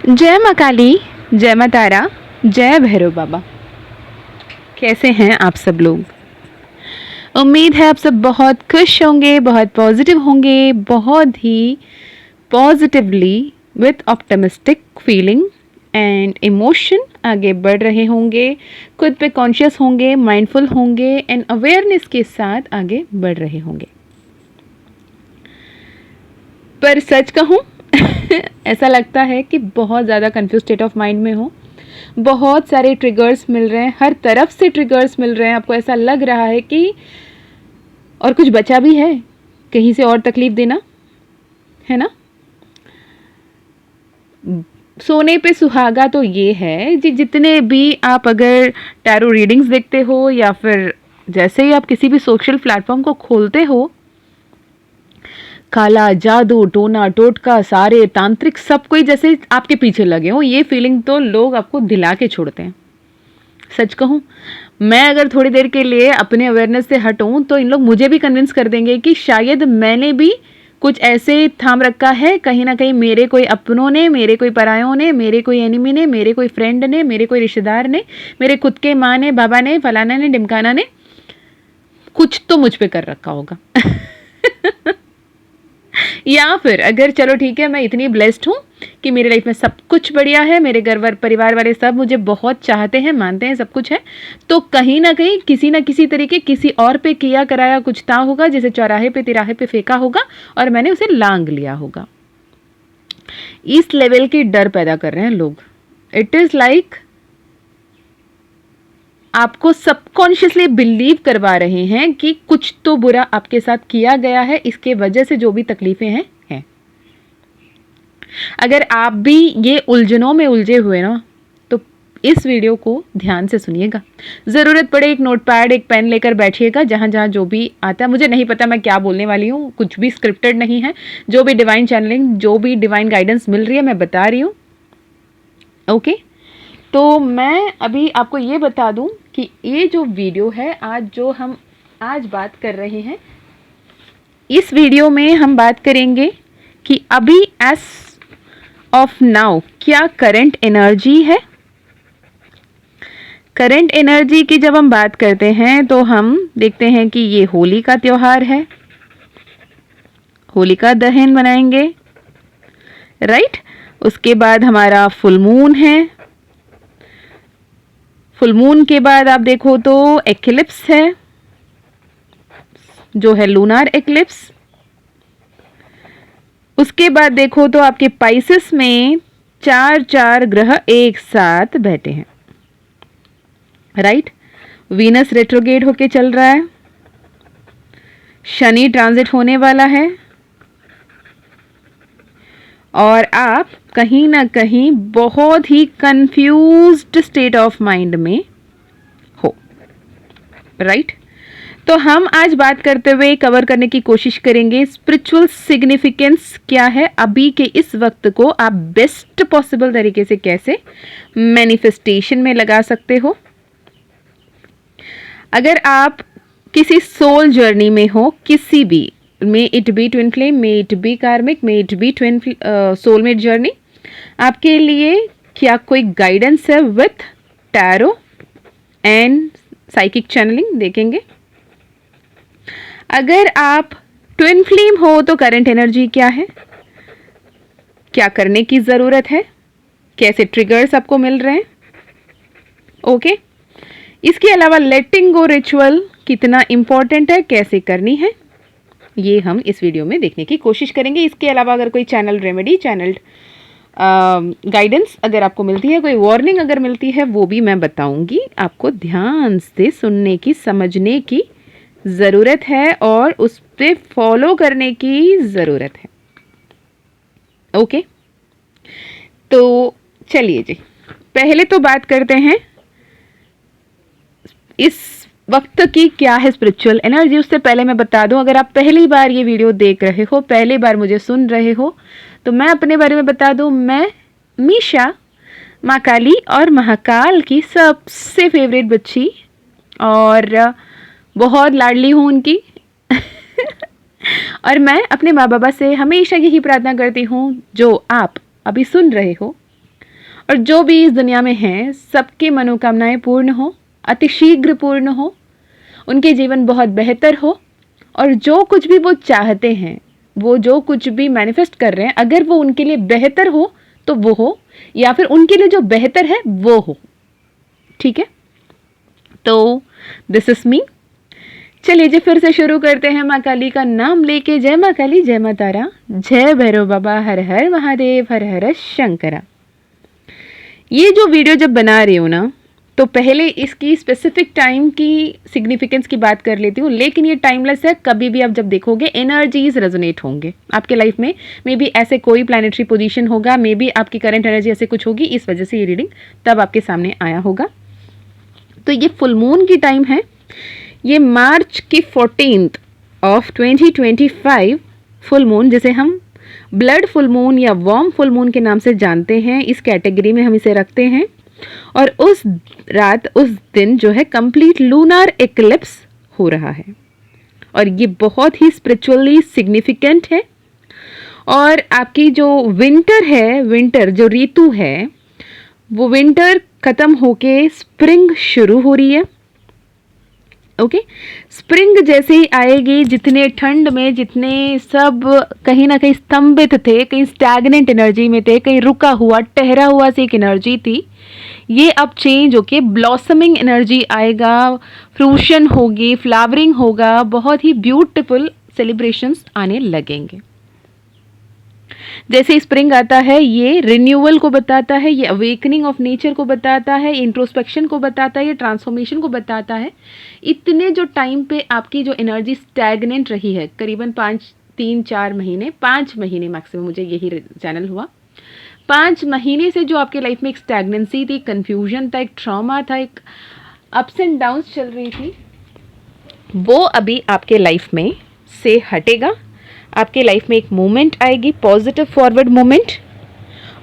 जय माँ काली, जय माँ तारा, जय भैरव बाबा। कैसे हैं आप सब लोग? उम्मीद है आप सब बहुत खुश होंगे, बहुत पॉजिटिव होंगे, बहुत ही positively with optimistic feeling and emotion आगे बढ़ रहे होंगे, खुद पे कॉन्शियस होंगे, माइंडफुल होंगे एंड अवेयरनेस के साथ आगे बढ़ रहे होंगे। पर सच कहूँ ऐसा लगता है कि बहुत ज़्यादा कंफ्यूज स्टेट ऑफ माइंड में हो। बहुत सारे ट्रिगर्स मिल रहे हैं, हर तरफ से ट्रिगर्स मिल रहे हैं। आपको ऐसा लग रहा है कि और कुछ बचा भी है कहीं से और तकलीफ देना, है ना। सोने पे सुहागा तो ये है जी, जितने भी आप अगर टैरो रीडिंग्स देखते हो या फिर जैसे ही आप किसी भी सोशल प्लेटफॉर्म को खोलते हो, काला जादू, टोना टोटका, सारे तांत्रिक सब कोई जैसे आपके पीछे लगे हो, ये फीलिंग तो लोग आपको दिला के छोड़ते हैं। सच कहूँ, मैं अगर थोड़ी देर के लिए अपने अवेयरनेस से हटूं तो इन लोग मुझे भी कन्विंस कर देंगे कि शायद मैंने भी कुछ ऐसे थाम रखा है, कहीं ना कहीं मेरे कोई अपनों ने, मेरे कोई परायों ने, मेरे कोई एनिमी ने, मेरे कोई फ्रेंड ने, मेरे कोई रिश्तेदार ने, मेरे खुद के माँ ने, बाबा ने, फलाना ने, डिमकाना ने कुछ तो मुझ पे कर रखा होगा। या फिर अगर चलो ठीक है, मैं इतनी ब्लेस्ड हूँ कि मेरी लाइफ में सब कुछ बढ़िया है, मेरे घर परिवार वाले सब मुझे बहुत चाहते हैं, मानते हैं, सब कुछ है, तो कहीं ना कहीं किसी ना किसी तरीके किसी और पे किया कराया कुछ था होगा, जैसे चौराहे पे तिराहे पे फेंका होगा और मैंने उसे लांग लिया होगा। इस लेवल की डर पैदा कर रहे हैं लोग। इट इज लाइक आपको सबकॉन्शियसली बिलीव करवा रहे हैं कि कुछ तो बुरा आपके साथ किया गया है, इसके वजह से जो भी तकलीफें हैं। अगर आप भी ये उलझनों में उलझे हुए ना, तो इस वीडियो को ध्यान से सुनिएगा। ज़रूरत पड़े एक नोटपैड, एक पेन लेकर बैठिएगा। जहाँ जहाँ जो भी आता है, मुझे नहीं पता मैं क्या बोलने वाली हूँ, कुछ भी स्क्रिप्टेड नहीं है। जो भी डिवाइन चैनलिंग, जो भी डिवाइन गाइडेंस मिल रही है, मैं बता रही हूँ। ओके, तो मैं अभी आपको ये बता दूं कि ये जो वीडियो है, आज जो हम आज बात कर रहे हैं, इस वीडियो में हम बात करेंगे कि अभी एज ऑफ नाउ क्या करंट एनर्जी है। करंट एनर्जी की जब हम बात करते हैं तो हम देखते हैं कि ये होली का त्योहार है, होलिका दहन मनाएंगे, राइट। उसके बाद हमारा फुल मून है, फुल मून के बाद आप देखो तो एक्लिप्स है, जो है लूनार एक्लिप्स। उसके बाद देखो तो आपके पाइसेस में 4 ग्रह एक साथ बैठे हैं, राइट। वीनस रेट्रोगेट होके चल रहा है, शनि ट्रांजिट होने वाला है, और आप कहीं ना कहीं बहुत ही कंफ्यूज्ड स्टेट ऑफ माइंड में हो, राइट। तो हम आज बात करते हुए कवर करने की कोशिश करेंगे स्पिरिचुअल सिग्निफिकेंस क्या है, अभी के इस वक्त को आप बेस्ट पॉसिबल तरीके से कैसे मैनिफेस्टेशन में लगा सकते हो। अगर आप किसी सोल जर्नी में हो, किसी भी, may it be twin flame, may it be karmic, may it be twin soulmate journey, आपके लिए क्या कोई गाइडेंस है with tarot and psychic channelling, देखेंगे। अगर आप ट्विन फ्लेम हो तो करंट एनर्जी क्या है, क्या करने की ज़रूरत है, कैसे ट्रिगर्स आपको मिल रहे हैं, ओके। इसके अलावा लेटिंग गो रिचुअल कितना इम्पॉर्टेंट है, कैसे करनी है, ये हम इस वीडियो में देखने की कोशिश करेंगे। इसके अलावा अगर कोई चैनल रेमेडी, चैनल गाइडेंस अगर आपको मिलती है, कोई वार्निंग अगर मिलती है, वो भी मैं बताऊंगी। आपको ध्यान से सुनने की, समझने की ज़रूरत है और उस पर फॉलो करने की ज़रूरत है, ओके। तो चलिए जी, पहले तो बात करते हैं इस वक्त की क्या है स्पिरिचुअल एनर्जी। उससे पहले मैं बता दूं, अगर आप पहली बार ये वीडियो देख रहे हो, पहली बार मुझे सुन रहे हो, तो मैं अपने बारे में बता दूं, मैं मीशा, माँ काली और महाकाल की सबसे फेवरेट बच्ची और बहुत लाडली हूँ उनकी। और मैं अपने माँ बाबा से हमेशा यही प्रार्थना करती हूँ, जो आप अभी सुन रहे हो, और जो भी इस दुनिया में हैं सबकी मनोकामनाएं पूर्ण हो, अतिशीघ्र पूर्ण हो, उनके जीवन बहुत बेहतर हो, और जो कुछ भी वो चाहते हैं, वो जो कुछ भी मैनिफेस्ट कर रहे हैं, अगर वो उनके लिए बेहतर हो तो वो हो, या फिर उनके लिए जो बेहतर है वो हो। ठीक है, तो दिस इज मी। चलिए जी फिर से शुरू करते हैं माँ काली का नाम लेके। जय माँ काली, जय माँ तारा, जय भैरव बाबा, हर हर महादेव, हर हर शंकरा। ये जो वीडियो जब बना रही हूँ ना, तो पहले इसकी स्पेसिफिक टाइम की सिग्निफिकेंस की बात कर लेती हूँ, लेकिन ये टाइमलेस है। कभी भी आप जब देखोगे एनर्जीज रेजोनेट होंगे आपके लाइफ में। मे बी ऐसे कोई प्लैनेटरी पोजीशन होगा, मे बी आपकी करंट एनर्जी ऐसे कुछ होगी, इस वजह से ये रीडिंग तब आपके सामने आया होगा। तो ये फुल मून की टाइम है। ये मार्च की 14th ऑफ 2025 फुल मून, जिसे हम ब्लड फुल मून या वार्म फुल मून के नाम से जानते हैं, इस कैटेगरी में हम इसे रखते हैं। और उस रात, उस दिन जो है कंप्लीट लूनार एक्लिप्स हो रहा है, और ये बहुत ही स्पिरिचुअली सिग्निफिकेंट है। और आपकी जो विंटर है, विंटर जो ऋतु है, वो विंटर खत्म होके स्प्रिंग शुरू हो रही है। ओके, स्प्रिंग जैसे ही आएगी, जितने ठंड में जितने सब कहीं ना कहीं स्तंभित थे, कहीं स्टैग्नेंट एनर्जी में थे, कहीं रुका हुआ ठहरा हुआ सी एक एनर्जी थी, ये अब चेंज होके ब्लॉसमिंग एनर्जी आएगा, फ्रूशन होगी, फ्लावरिंग होगा, बहुत ही ब्यूटीफुल सेलिब्रेशंस आने लगेंगे। जैसे स्प्रिंग आता है, ये रिन्यूअल को बताता है, ये अवेकनिंग ऑफ नेचर को बताता है, इंट्रोस्पेक्शन को बताता है, ये ट्रांसफॉर्मेशन को बताता है। इतने जो टाइम पे आपकी जो एनर्जी स्टैग्नेंट रही है, करीबन 3-4 महीने, 5 महीने मैक्सिमम, मुझे यही चैनल हुआ, 5 महीने से जो आपके लाइफ में एक स्टैग्नेंसी थी, कन्फ्यूजन था, एक ट्रॉमा था, एक अप्स एंड डाउन्स चल रही थी, वो अभी आपके लाइफ में से हटेगा। आपके लाइफ में एक मोमेंट आएगी, पॉजिटिव फॉरवर्ड मोमेंट।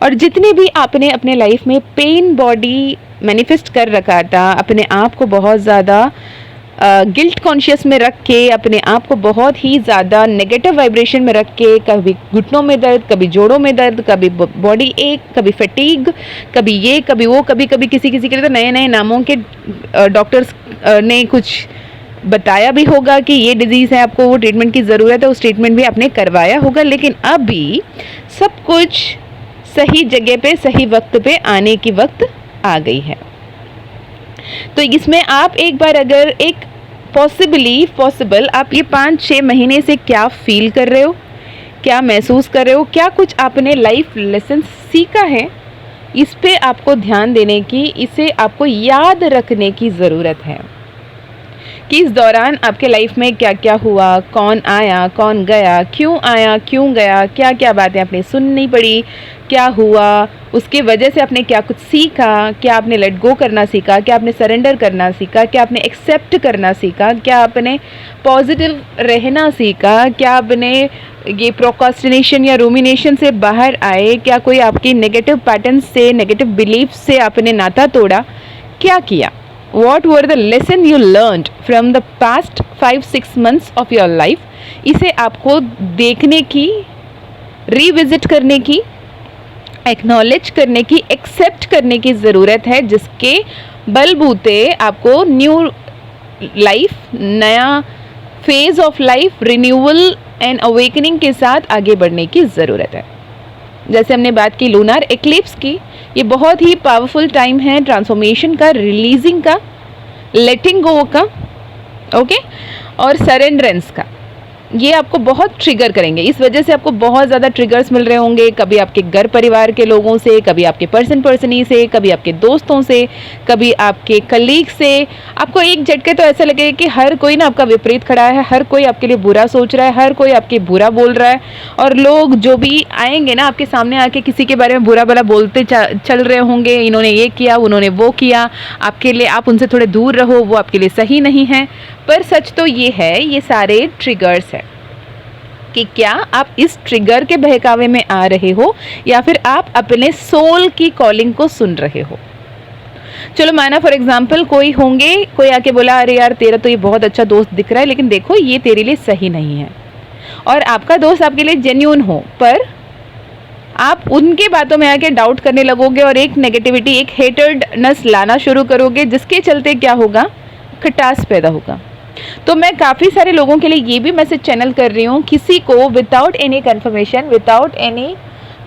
और जितने भी आपने अपने लाइफ में पेन बॉडी मैनिफेस्ट कर रखा था, अपने आप को बहुत ज़्यादा गिल्ट कॉन्शियस में रख के, अपने आप को बहुत ही ज़्यादा नेगेटिव वाइब्रेशन में रख के, कभी घुटनों में दर्द, कभी जोड़ों में दर्द, कभी बॉडी एक, कभी फटीग, कभी ये कभी वो, कभी कभी किसी के लिए तो नए नए नामों के डॉक्टर्स ने कुछ बताया भी होगा कि ये डिजीज़ है, आपको वो ट्रीटमेंट की ज़रूरत है, उस ट्रीटमेंट भी आपने करवाया होगा। लेकिन अभी सब कुछ सही जगह पे, सही वक्त पे आने की वक्त आ गई है। तो इसमें आप एक बार अगर एक पॉसिबल आप ये 5-6 महीने से क्या फील कर रहे हो, क्या महसूस कर रहे हो, क्या कुछ आपने लाइफ लेसन सीखा है, इस पे आपको ध्यान देने की, इसे आपको याद रखने की ज़रूरत है कि इस दौरान आपके लाइफ में क्या क्या हुआ, कौन आया, कौन गया, क्यों आया, क्यों गया, क्या क्या बातें आपने सुननी पड़ी, क्या हुआ, उसके वजह से आपने क्या कुछ सीखा, क्या आपने लेट गो करना सीखा, क्या आपने सरेंडर करना सीखा, क्या आपने एक्सेप्ट करना सीखा, क्या आपने पॉजिटिव रहना सीखा, क्या आपने ये प्रोक्रास्टिनेशन या रूमिनेशन से बाहर आए, क्या कोई आपकी नेगेटिव पैटर्न से, नेगेटिव बिलीफ से आपने नाता तोड़ा, क्या किया। What were the lesson you learned from the past 5-6 months of your life? इसे आपको देखने की, रिविजिट करने की, एक्नॉलेज करने की, एक्सेप्ट करने की ज़रूरत है, जिसके बलबूते आपको न्यू लाइफ, नया phase of life, renewal and awakening के साथ आगे बढ़ने की ज़रूरत है। जैसे हमने बात की लूनार एक्लिप्स की, ये बहुत ही पावरफुल टाइम है ट्रांसफॉर्मेशन का, रिलीजिंग का, लेटिंग गो का, ओके, और सरेंडरेंस का। ये आपको बहुत ट्रिगर करेंगे, इस वजह से आपको बहुत ज़्यादा ट्रिगर्स मिल रहे होंगे, कभी आपके घर परिवार के लोगों से, कभी आपके पर्सनी से, कभी आपके दोस्तों से, कभी आपके कलीग से। आपको एक झटके तो ऐसा लगेगा कि हर कोई ना आपका विपरीत खड़ा है, हर कोई आपके लिए बुरा सोच रहा है, हर कोई आपके बुरा बोल रहा है, और लोग जो भी आएंगे ना आपके सामने आके किसी के बारे में बुरा भला बोलते चल रहे होंगे, इन्होंने ये किया, उन्होंने वो किया, आपके लिए, आप उनसे थोड़े दूर रहो, वो आपके लिए सही नहीं है। पर सच तो ये है, ये सारे ट्रिगर्स है कि क्या आप इस ट्रिगर के बहकावे में आ रहे हो या फिर आप अपने सोल की कॉलिंग को सुन रहे हो। चलो माना फॉर एग्जाम्पल कोई होंगे, कोई आके बोला अरे यार तेरा तो ये बहुत अच्छा दोस्त दिख रहा है, लेकिन देखो ये तेरे लिए सही नहीं है, और आपका दोस्त आपके लिए जेन्यून हो, पर आप उनके बातों में आके डाउट करने लगोगे और एक नेगेटिविटी, एक हेटर्डनेस लाना शुरू करोगे, जिसके चलते क्या होगा, खटास पैदा होगा। तो मैं काफ़ी सारे लोगों के लिए ये भी मैसेज चैनल कर रही हूँ, किसी को without any confirmation, without any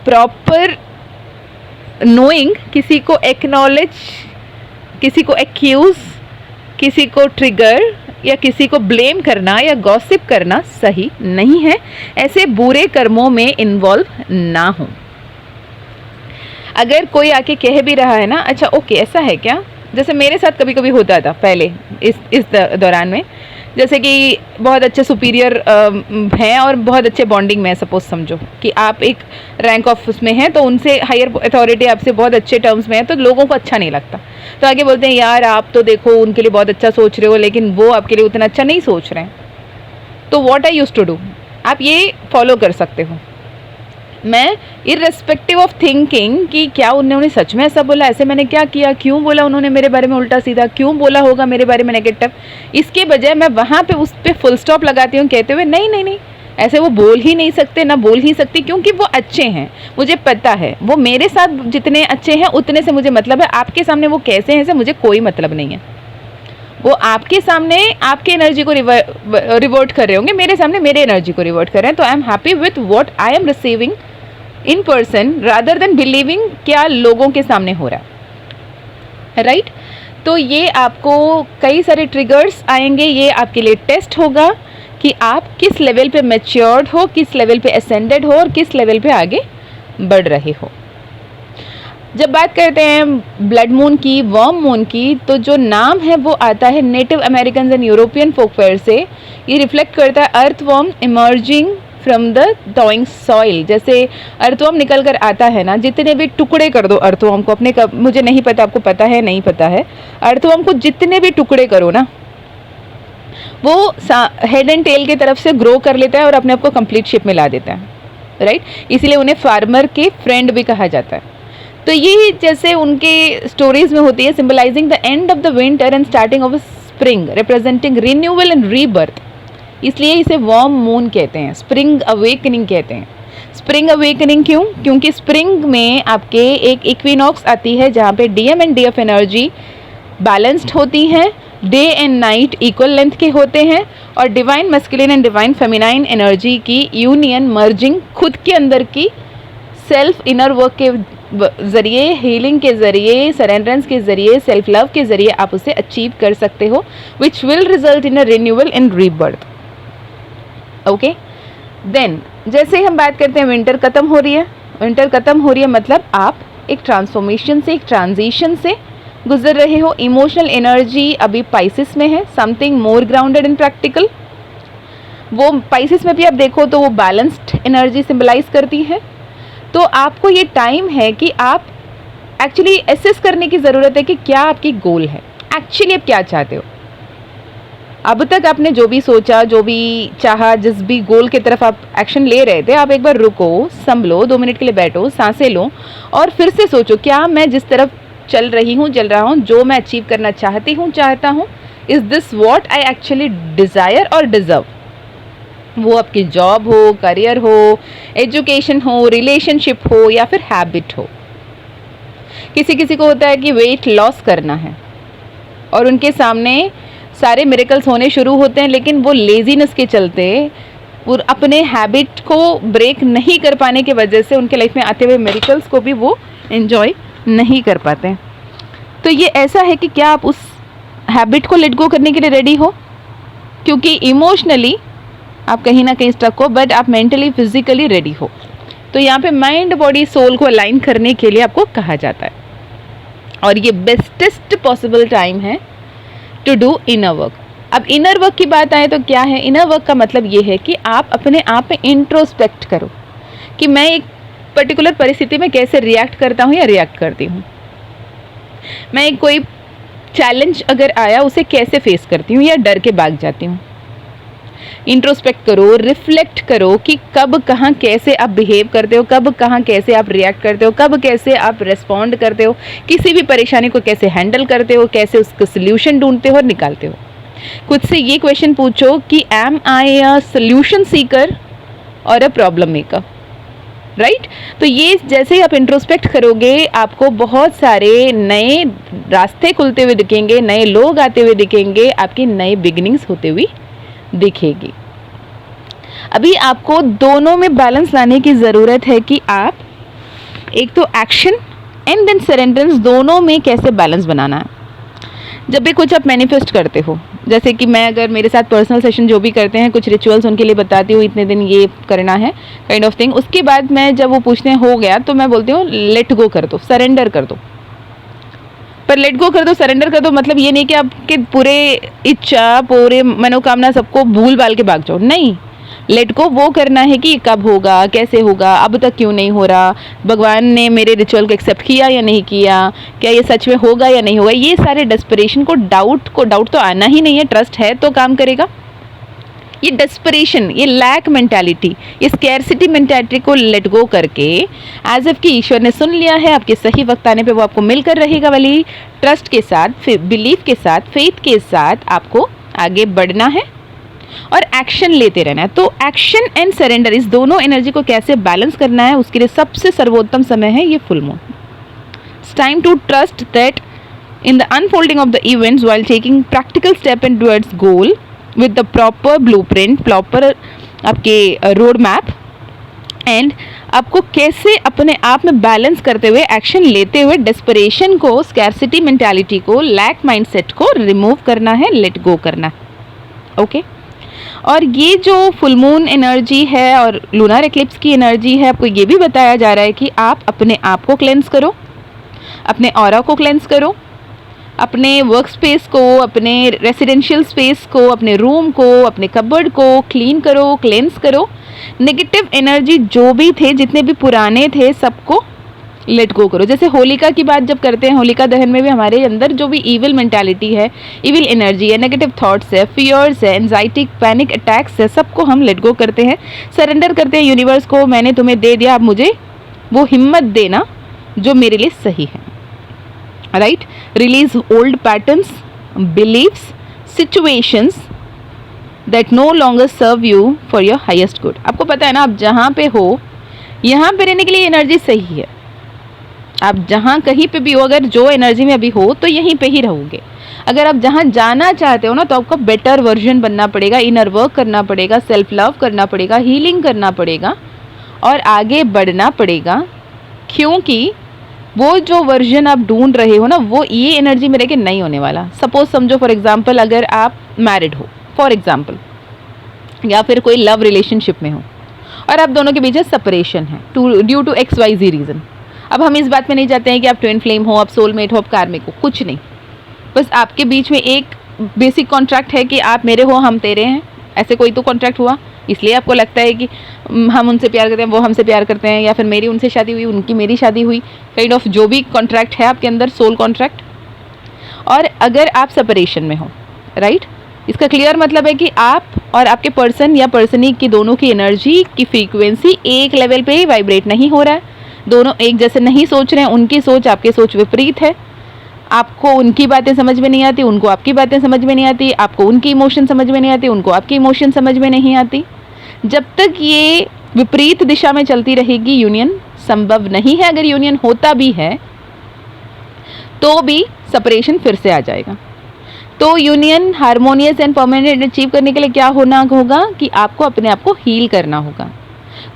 proper knowing, किसी को एक्नॉलेज, किसी को एक्यूज़, किसी को ट्रिगर या किसी को ब्लेम करना या गॉसिप करना सही नहीं है। ऐसे बुरे कर्मों में इन्वॉल्व ना हो। अगर कोई आके कह भी रहा है ना, अच्छा ओके ऐसा है क्या, जैसे मेरे साथ कभी कभी होता था पहले इस दौरान में, जैसे कि बहुत अच्छे सुपीरियर हैं और बहुत अच्छे बॉन्डिंग में है, सपोज समझो कि आप एक रैंक ऑफ उसमें हैं, तो उनसे हायर अथॉरिटी आपसे बहुत अच्छे टर्म्स में है, तो लोगों को अच्छा नहीं लगता, तो आगे बोलते हैं यार आप तो देखो उनके लिए बहुत अच्छा सोच रहे हो लेकिन वो आपके लिए उतना अच्छा नहीं सोच रहे हैं। तो what I used to do, आप ये फॉलो कर सकते हो। मैं इर्रेस्पेक्टिव ऑफ थिंकिंग कि क्या उन्होंने सच में ऐसा बोला, ऐसे मैंने क्या किया, क्यों बोला उन्होंने मेरे बारे में उल्टा सीधा, क्यों बोला होगा मेरे बारे में नेगेटिव, इसके बजाय मैं वहाँ पे उस पर फुल स्टॉप लगाती हूँ कहते हुए नहीं नहीं नहीं, ऐसे वो बोल ही नहीं सकते, ना बोल ही सकती, क्योंकि वो अच्छे हैं, मुझे पता है वो मेरे साथ जितने अच्छे हैं उतने से मुझे मतलब है, आपके सामने वो कैसे हैं से मुझे कोई मतलब नहीं है। वो आपके सामने आपके एनर्जी को रिवर्ट कर रहे होंगे, मेरे सामने मेरे एनर्जी को रिवर्ट कर रहे हैं, तो I am happy with what I am receiving in person rather than believing क्या लोगों के सामने हो रहा है, राइट। तो ये आपको कई सारे ट्रिगर्स आएंगे, ये आपके लिए टेस्ट होगा कि आप किस लेवल पे मैच्योर्ड हो, किस लेवल पे असेंडेड हो और किस लेवल पे आगे बढ़ रहे हो। जब बात करते हैं ब्लड मून की, वर्म मून की, तो जो नाम है वो आता है native American and European folklore से। ये रिफ्लेक्ट करता है earth worm emerging from the thawing soil. जैसे अर्थवर्म निकल कर आता है ना, जितने भी टुकड़े कर दो अर्थवर्म को अपने, मुझे नहीं पता आपको पता है नहीं पता है, अर्थवर्म को जितने भी टुकड़े करो ना, वो हेड एंड टेल की तरफ से ग्रो कर लेता है और अपने आप को कंप्लीट शेप में ला देता है, राइट। इसीलिए उन्हें फार्मर के फ्रेंड भी कहा जाता है। तो ये जैसे उनके स्टोरीज में होती है, symbolising the end of the winter and starting of spring, representing renewal and rebirth, इसलिए इसे वार्म मून कहते हैं, स्प्रिंग अवेकनिंग कहते हैं। स्प्रिंग अवेकनिंग क्यों? क्योंकि स्प्रिंग में आपके एक इक्विनॉक्स आती है जहाँ पे DM and DF energy balanced होती हैं, day and night equal length के होते हैं, और divine masculine and divine feminine energy की यूनियन, मर्जिंग, खुद के अंदर की सेल्फ इनर वर्क के ज़रिए, हीलिंग के ज़रिए, सरेंडरेंस के ज़रिए, सेल्फ लव के ज़रिए आप उसे अचीव कर सकते हो, which will result in a renewal and rebirth. Okay, then जैसे हम बात करते हैं विंटर ख़त्म हो रही है, विंटर ख़त्म हो रही है मतलब आप एक ट्रांसफॉर्मेशन से, एक ट्रांजिशन से गुजर रहे हो। इमोशनल एनर्जी अभी पाइसिस में है, something more grounded and practical. वो पाइसिस में भी आप देखो तो वो बैलेंस्ड एनर्जी सिंबलाइज करती है। तो आपको ये टाइम है कि आप एक्चुअली एसेस करने की ज़रूरत है कि क्या आपकी गोल है, एक्चुअली आप क्या चाहते हो। अब तक आपने जो भी सोचा, जो भी चाहा, जिस भी गोल की तरफ आप एक्शन ले रहे थे, आप एक बार रुको, संभलो, 2 मिनट के लिए बैठो, सांसें लो और फिर से सोचो क्या मैं जिस तरफ चल रही हूँ, चल रहा हूँ, जो मैं अचीव करना चाहती हूँ, चाहता हूँ, is this what I actually desire और डिज़र्व। वो आपकी जॉब हो, करियर हो, एजुकेशन हो, रिलेशनशिप हो या फिर हैबिट हो। किसी किसी को होता है कि वेट लॉस करना है और उनके सामने सारे मिरेकल्स होने शुरू होते हैं, लेकिन वो लेजीनेस के चलते, वो अपने हैबिट को ब्रेक नहीं कर पाने की वजह से उनके लाइफ में आते हुए मिरेकल्स को भी वो एंजॉय नहीं कर पाते। तो ये ऐसा है कि क्या आप उस हैबिट को लेट गो करने के लिए रेडी हो? क्योंकि इमोशनली आप कहीं ना कहीं स्टक हो, बट आप मेंटली फिजिकली रेडी हो। तो यहाँ पे माइंड, बॉडी, सोल को अलाइन करने के लिए आपको कहा जाता है, और ये बेस्टेस्ट पॉसिबल टाइम है टू डू इनर वर्क। अब इनर वर्क की बात आए तो क्या है इनर वर्क का मतलब ये है कि आप अपने आप में इंट्रोस्पेक्ट करो कि मैं एक पर्टिकुलर परिस्थिति में कैसे रिएक्ट करता हूँ या रिएक्ट करती हूँ। मैं एक कोई चैलेंज अगर आया उसे कैसे फेस करती हूँ या डर के भाग जाती हूँ। इंट्रोस्पेक्ट करो, रिफ्लेक्ट करो कि कब कहाँ कैसे आप बिहेव करते हो, कब कहाँ कैसे आप रिएक्ट करते हो, कब कैसे आप रिस्पॉन्ड करते हो, किसी भी परेशानी को कैसे हैंडल करते हो, कैसे उसका सोल्यूशन ढूंढते हो और निकालते हो। खुद से ये क्वेश्चन पूछो कि am I a solution seeker और अ प्रॉब्लम मेकर। राइट। तो ये जैसे ही आप इंट्रोस्पेक्ट करोगे आपको बहुत सारे नए रास्ते खुलते हुए दिखेंगे, नए लोग आते हुए दिखेंगे, आपकी नई बिगिनिंग्स होते हुए दिखेगी। अभी आपको दोनों में बैलेंस लाने की ज़रूरत है कि आप एक तो एक्शन एंड देन सरेंडरेंस दोनों में कैसे बैलेंस बनाना है। जब भी कुछ आप मैनिफेस्ट करते हो, जैसे कि मैं अगर मेरे साथ पर्सनल सेशन जो भी करते हैं, कुछ रिचुअल्स उनके लिए बताती हूँ, इतने दिन ये करना है काइंड ऑफ थिंग, उसके बाद मैं जब वो पूछने हो गया तो मैं बोलती हूँ लेट गो कर दो, सरेंडर कर दो। पर लेट गो कर दो, सरेंडर कर दो मतलब ये नहीं कि आपके पूरे इच्छा, पूरे मनोकामना सबको भूल भाल के भाग जाओ, नहीं। लेट गो वो करना है कि कब होगा, कैसे होगा, अब तक क्यों नहीं हो रहा, भगवान ने मेरे रिचुअल को एक्सेप्ट किया या नहीं किया, क्या ये सच में होगा या नहीं होगा। ये सारे डेस्परेशन को डाउट तो आना ही नहीं है, ट्रस्ट है तो काम करेगा। ये डेस्परेशन, ये लैक मेंटालिटी, ये स्कैरसिटी मेंटालिटी को लेट गो करके एज इफ कि ईश्वर ने सुन लिया है, आपके सही वक्त आने पे वो आपको मिलकर रहेगा वाली ट्रस्ट के साथ, बिलीफ के साथ, फेथ के साथ आपको आगे बढ़ना है और एक्शन लेते रहना है। तो एक्शन एंड सरेंडर, इस दोनों एनर्जी को कैसे बैलेंस करना है उसके लिए सबसे सर्वोत्तम समय है ये full moon. It's time to trust that in the unfolding of the events while taking practical step in towards goal with the proper blueprint, proper आपके रोड मैप, एंड आपको कैसे अपने आप में बैलेंस करते हुए एक्शन लेते हुए डेस्परेशन को, स्कैरसिटी मेंटालिटी को, लैक माइंडसेट को रिमूव करना है, लेट गो करना है। ओके और ये जो फुल मून एनर्जी है और लूनर एक्लिप्स की एनर्जी है, आपको ये भी बताया जा रहा है कि आप अपने आप को क्लेंस करो, अपने ऑरा को क्लेंस करो, अपने वर्क स्पेस को, अपने रेसिडेंशियल स्पेस को, अपने रूम को, अपने कबर्ड को क्लीन करो, क्लेंस करो। नेगेटिव एनर्जी जो भी थे, जितने भी पुराने थे, सबको लेट गो करो। जैसे होलिका की बात जब करते हैं, होलिका दहन में भी हमारे अंदर जो भी इविल मेंटालिटी है, इविल एनर्जी है, नेगेटिव थॉट्स है, फियर्स है, एंजाइटी, पैनिक अटैक्स है, सबको हम लेट गो करते हैं, सरेंडर करते हैं यूनिवर्स को। मैंने तुम्हें दे दिया, अब मुझे वो हिम्मत देना जो मेरे लिए सही है। Right, release old patterns, beliefs, situations that no longer serve you for your highest good. आपको पता है ना, आप जहाँ पे हो यहाँ पे रहने के लिए एनर्जी सही है। आप जहाँ कहीं पे भी हो, अगर जो एनर्जी में अभी हो तो यहीं पे ही रहोगे। अगर आप जहाँ जाना चाहते हो ना, तो आपको बेटर वर्जन बनना पड़ेगा, इनर वर्क करना पड़ेगा, सेल्फ लव करना पड़ेगा, हीलिंग करना पड़ेगा और आगे बढ़ना पड़ेगा। क्योंकि वो जो वर्जन आप ढूंढ रहे हो ना, वो ये एनर्जी में रह के नहीं होने वाला। सपोज समझो फॉर एग्जांपल, अगर आप मैरिड हो फॉर एग्जांपल, या फिर कोई लव रिलेशनशिप में हो और आप दोनों के बीच सेपरेशन है ड्यू टू XYZ रीज़न। अब हम इस बात में नहीं चाहते हैं कि आप ट्विन फ्लेम हो, आप सोलमेट हो, आप कार्मिक हो, कुछ नहीं। बस आपके बीच में एक बेसिक कॉन्ट्रैक्ट है कि आप मेरे हो, हम तेरे हैं। ऐसे कोई तो कॉन्ट्रैक्ट हुआ, इसलिए आपको लगता है कि हम उनसे प्यार करते हैं, वो हमसे प्यार करते हैं, या फिर मेरी उनसे शादी हुई, उनकी मेरी शादी हुई, काइंड ऑफ जो भी कॉन्ट्रैक्ट है आपके अंदर, सोल कॉन्ट्रैक्ट। और अगर आप सेपरेशन में हो, राइट, इसका क्लियर मतलब है कि आप और आपके पर्सन या पर्सनी की दोनों की एनर्जी की फ्रीक्वेंसी एक लेवल पे ही वाइब्रेट नहीं हो रहा है। दोनों एक जैसे नहीं सोच रहे हैं, उनकी सोच आपकी सोच विपरीत है। आपको उनकी बातें समझ में नहीं आती, उनको आपकी बातें समझ में नहीं आती, आपको उनकी इमोशन समझ में नहीं आती, उनको आपकी इमोशन समझ में नहीं आती। जब तक ये विपरीत दिशा में चलती रहेगी, यूनियन संभव नहीं है। अगर यूनियन होता भी है तो भी सेपरेशन फिर से आ जाएगा। तो union harmonious and permanent achieve करने के लिए क्या होना होगा कि आपको अपने आप को हील करना होगा।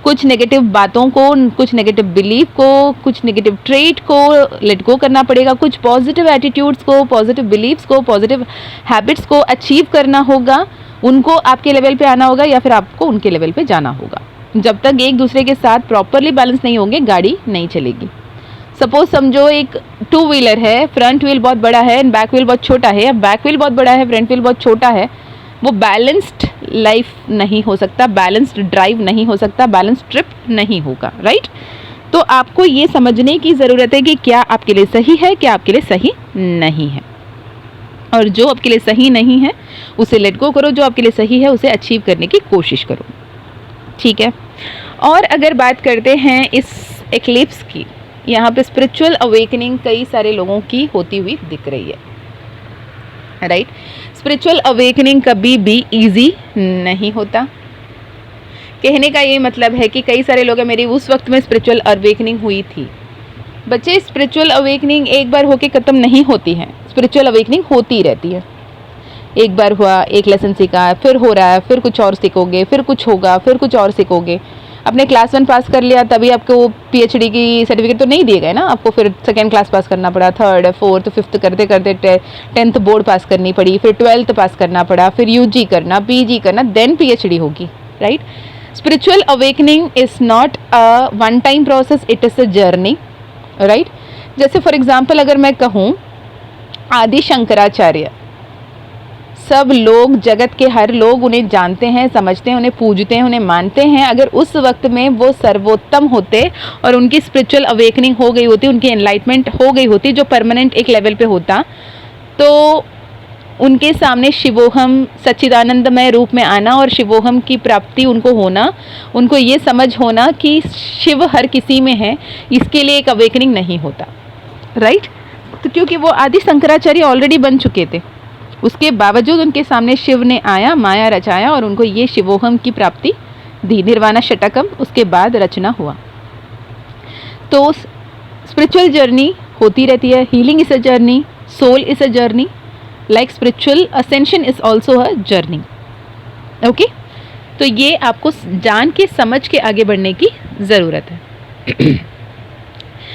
कुछ नेगेटिव बातों को, कुछ नेगेटिव बिलीफ को, कुछ नेगेटिव ट्रेट को लेट गो करना पड़ेगा। कुछ पॉजिटिव एटीट्यूड्स को, पॉजिटिव बिलीव्स को, पॉजिटिव हैबिट्स को अचीव करना होगा। उनको आपके लेवल पे आना होगा या फिर आपको उनके लेवल पे जाना होगा। जब तक एक दूसरे के साथ प्रॉपरली बैलेंस नहीं होंगे, गाड़ी नहीं चलेगी। सपोज समझो एक 2 व्हीलर है, फ्रंट व्हील बहुत बड़ा है एंड बैक व्हील बहुत छोटा है, या बैक व्हील बहुत बड़ा है, फ्रंट व्हील बहुत छोटा है, वो बैलेंस्ड लाइफ नहीं हो सकता, बैलेंस्ड ड्राइव नहीं हो सकता, बैलेंस्ड ट्रिप नहीं होगा। राइट, तो आपको ये समझने की ज़रूरत है कि क्या आपके लिए सही है, क्या आपके लिए सही नहीं है, और जो आपके लिए सही नहीं है उसे लेट गो करो, जो आपके लिए सही है उसे अचीव करने की कोशिश करो। ठीक है, और अगर बात करते हैं इस एक्लिप्स की, यहाँ पे स्पिरिचुअल अवेकनिंग कई सारे लोगों की होती हुई दिख रही है। राइट, स्पिरिचुअल अवेकनिंग कभी भी इजी नहीं होता, कहने का ये मतलब है कि कई सारे लोग हैं, मेरी उस वक्त में स्पिरिचुअल अवेकनिंग हुई थी। बच्चे, स्पिरिचुअल अवेकनिंग एक बार होके ख़त्म नहीं होती है, स्पिरिचुअल अवेकनिंग होती रहती है। एक बार हुआ, एक लेसन सीखा, फिर हो रहा है, फिर कुछ और सीखोगे, फिर कुछ होगा, फिर कुछ और सीखोगे। अपने क्लास 1 पास कर लिया तभी आपको PhD की सर्टिफिकेट तो नहीं दिए गए ना, आपको फिर सेकेंड क्लास पास करना पड़ा, 3rd 4th 5th करते करते 10th बोर्ड पास करनी पड़ी, फिर 12th पास करना पड़ा, फिर UG करना, PG करना, देन PhD होगी, right. Spiritual awakening is not a one time process, it is a journey, right. जैसे फॉर एग्जाम्पल अगर मैं कहूँ, आदि शंकराचार्य, सब लोग, जगत के हर लोग उन्हें जानते हैं, समझते हैं, उन्हें पूजते हैं, उन्हें मानते हैं। अगर उस वक्त में वो सर्वोत्तम होते और उनकी स्पिरिचुअल अवेकनिंग हो गई होती, उनकी एनलाइटमेंट हो गई होती, जो परमानेंट एक लेवल पे होता, तो उनके सामने शिवोहम सच्चिदानंदमय रूप में आना और शिवोहम की प्राप्ति उनको होना, उनको ये समझ होना कि शिव हर किसी में है, इसके लिए एक अवेकनिंग नहीं होता, राइट। तो क्योंकि वो आदि शंकराचार्य ऑलरेडी बन चुके थे, उसके बावजूद उनके सामने शिव ने आया, माया रचाया और उनको ये शिवोहम की प्राप्ति दी, निर्वाणा षटकम उसके बाद रचना हुआ। तो स्पिरिचुअल जर्नी होती रहती है, healing is a journey, soul is a journey, like spiritual ascension is also a journey, okay. तो ये आपको जान के समझ के आगे बढ़ने की ज़रूरत है।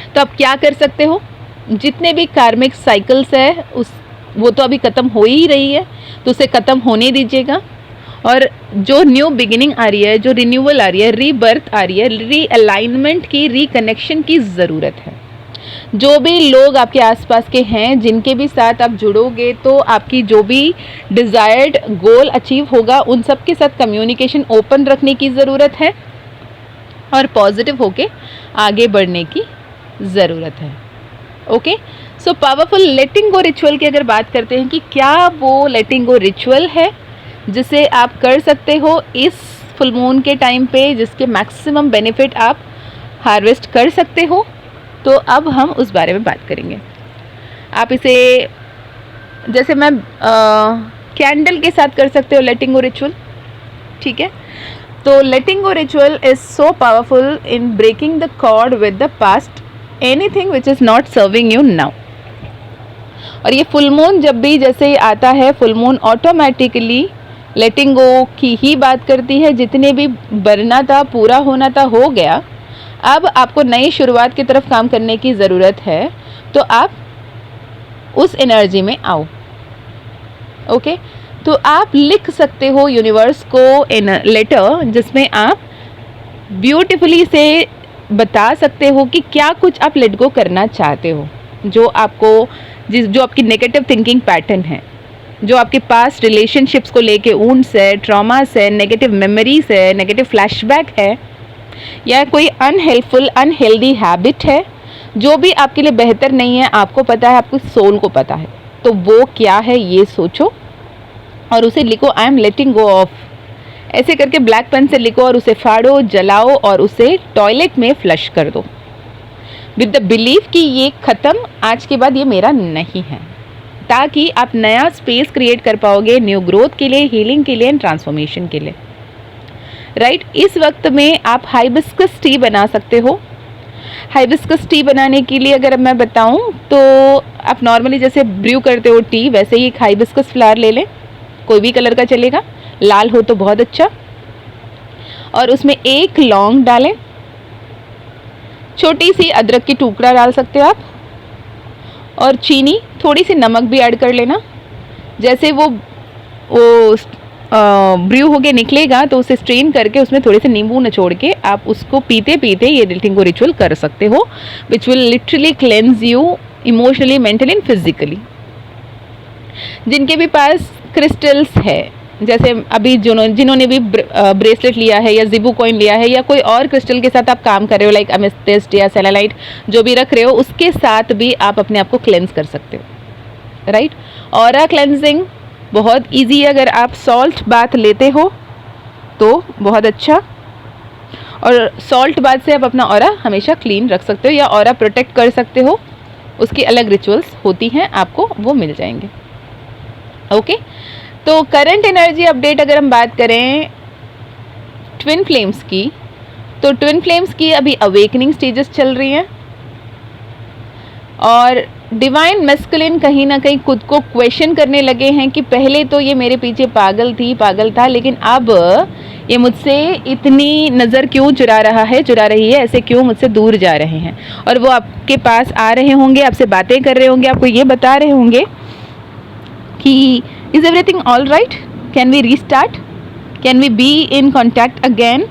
तो आप क्या कर सकते हो, जितने भी कार्मिक साइकिल्स है वो तो अभी ख़त्म हो ही रही है, तो उसे ख़त्म होने दीजिएगा। और जो न्यू बिगिनिंग आ रही है, जो रिन्यूअल आ रही है, रीबर्थ आ रही है, रीअलाइनमेंट की, रिकनेक्शन की ज़रूरत है। जो भी लोग आपके आसपास के हैं, जिनके भी साथ आप जुड़ोगे, तो आपकी जो भी डिज़ायर्ड गोल अचीव होगा, उन सब के साथ कम्युनिकेशन ओपन रखने की ज़रूरत है और पॉजिटिव होके आगे बढ़ने की ज़रूरत है, ओके। सो पावरफुल लेटिंग गो रिचुअल की अगर बात करते हैं कि क्या वो लेटिंग गो रिचुअल है जिसे आप कर सकते हो इस फुल मून के टाइम पे, जिसके मैक्सिमम बेनिफिट आप हार्वेस्ट कर सकते हो, तो अब हम उस बारे में बात करेंगे। आप इसे, जैसे मैं कैंडल के साथ कर सकते हो लेटिंग गो रिचुअल, ठीक है। तो letting go ritual is so powerful in breaking the cord with the past, anything which is not serving you now. और ये फुल मून जब भी जैसे आता है, full moon automatically letting go की ही बात करती है। जितने भी बनना था, पूरा होना था, हो गया। अब आपको नई शुरुआत की तरफ काम करने की ज़रूरत है, तो आप उस एनर्जी में आओ, ओके। तो आप लिख सकते हो यूनिवर्स को इन लेटर, जिसमें आप ब्यूटिफुली से बता सकते हो कि क्या कुछ आप लेट गो करना चाहते हो, जो आपको जो आपकी नेगेटिव थिंकिंग पैटर्न है, जो आपके पास रिलेशनशिप्स को लेके ऊंड्स है, ट्रॉमास है, नेगेटिव मेमोरीज है, नेगेटिव फ्लैशबैक है, या कोई अनहेल्पफुल अनहेल्दी हैबिट है, जो भी आपके लिए बेहतर नहीं है, आपको पता है, आपको सोल को पता है, तो वो क्या है ये सोचो और उसे लिखो, I am letting go of, ऐसे करके ब्लैक पेन से लिखो और उसे फाड़ो, जलाओ और उसे टॉयलेट में फ्लश कर दो, विद द बिलीव कि ये ख़त्म, आज के बाद ये मेरा नहीं है, ताकि आप नया स्पेस क्रिएट कर पाओगे न्यू ग्रोथ के लिए, हीलिंग के लिए एंड ट्रांसफॉर्मेशन के लिए, राइट। इस वक्त में आप हाइबिस्कस टी बना सकते हो। हाइबिस्कस टी बनाने के लिए अगर मैं बताऊं, तो आप नॉर्मली जैसे ब्रू करते हो टी, वैसे ही एक हाइबिस्कस फ्लावर ले लें, कोई भी कलर का चलेगा, लाल हो तो बहुत अच्छा, और उसमें 1 लौंग डालें, छोटी सी अदरक की टुकड़ा डाल सकते हो आप, और चीनी, थोड़ी सी नमक भी ऐड कर लेना। जैसे वो ब्रू होके निकलेगा तो उसे स्ट्रेन करके उसमें थोड़े से नींबू निचोड़ के आप उसको पीते पीते ये लेटिंग गो रिचुअल कर सकते हो, which will literally cleanse you emotionally, mentally and physically. जिनके भी पास क्रिस्टल्स है, जैसे अभी जिन्होंने भी ब्रेसलेट लिया है या जिबू कॉइन लिया है या कोई और क्रिस्टल के साथ आप काम कर रहे हो, लाइक एमेथिस्ट या सेलेनाइट, जो भी रख रहे हो, उसके साथ भी आप अपने आप को क्लेंस कर सकते हो, राइट। ऑरा क्लेंजिंग बहुत इजी है, अगर आप सॉल्ट बाथ लेते हो तो बहुत अच्छा, और सॉल्ट बाथ से आप अपना ऑरा हमेशा क्लीन रख सकते हो या ऑरा प्रोटेक्ट कर सकते हो। उसकी अलग रिचुअल्स होती हैं, आपको वो मिल जाएंगे, ओके। तो करंट एनर्जी अपडेट अगर हम बात करें, ट्विन फ्लेम्स की, तो ट्विन फ्लेम्स की अभी अवेकनिंग स्टेजेस चल रही हैं और डिवाइन मैस्कुलिन कहीं ना कहीं खुद को क्वेश्चन करने लगे हैं कि पहले तो ये मेरे पीछे पागल था, लेकिन अब ये मुझसे इतनी नज़र क्यों चुरा रही है, ऐसे क्यों मुझसे दूर जा रहे हैं। और वो आपके पास आ रहे होंगे, आपसे बातें कर रहे होंगे, आपको ये बता रहे होंगे कि is everything all right, can we restart, can we be in contact again,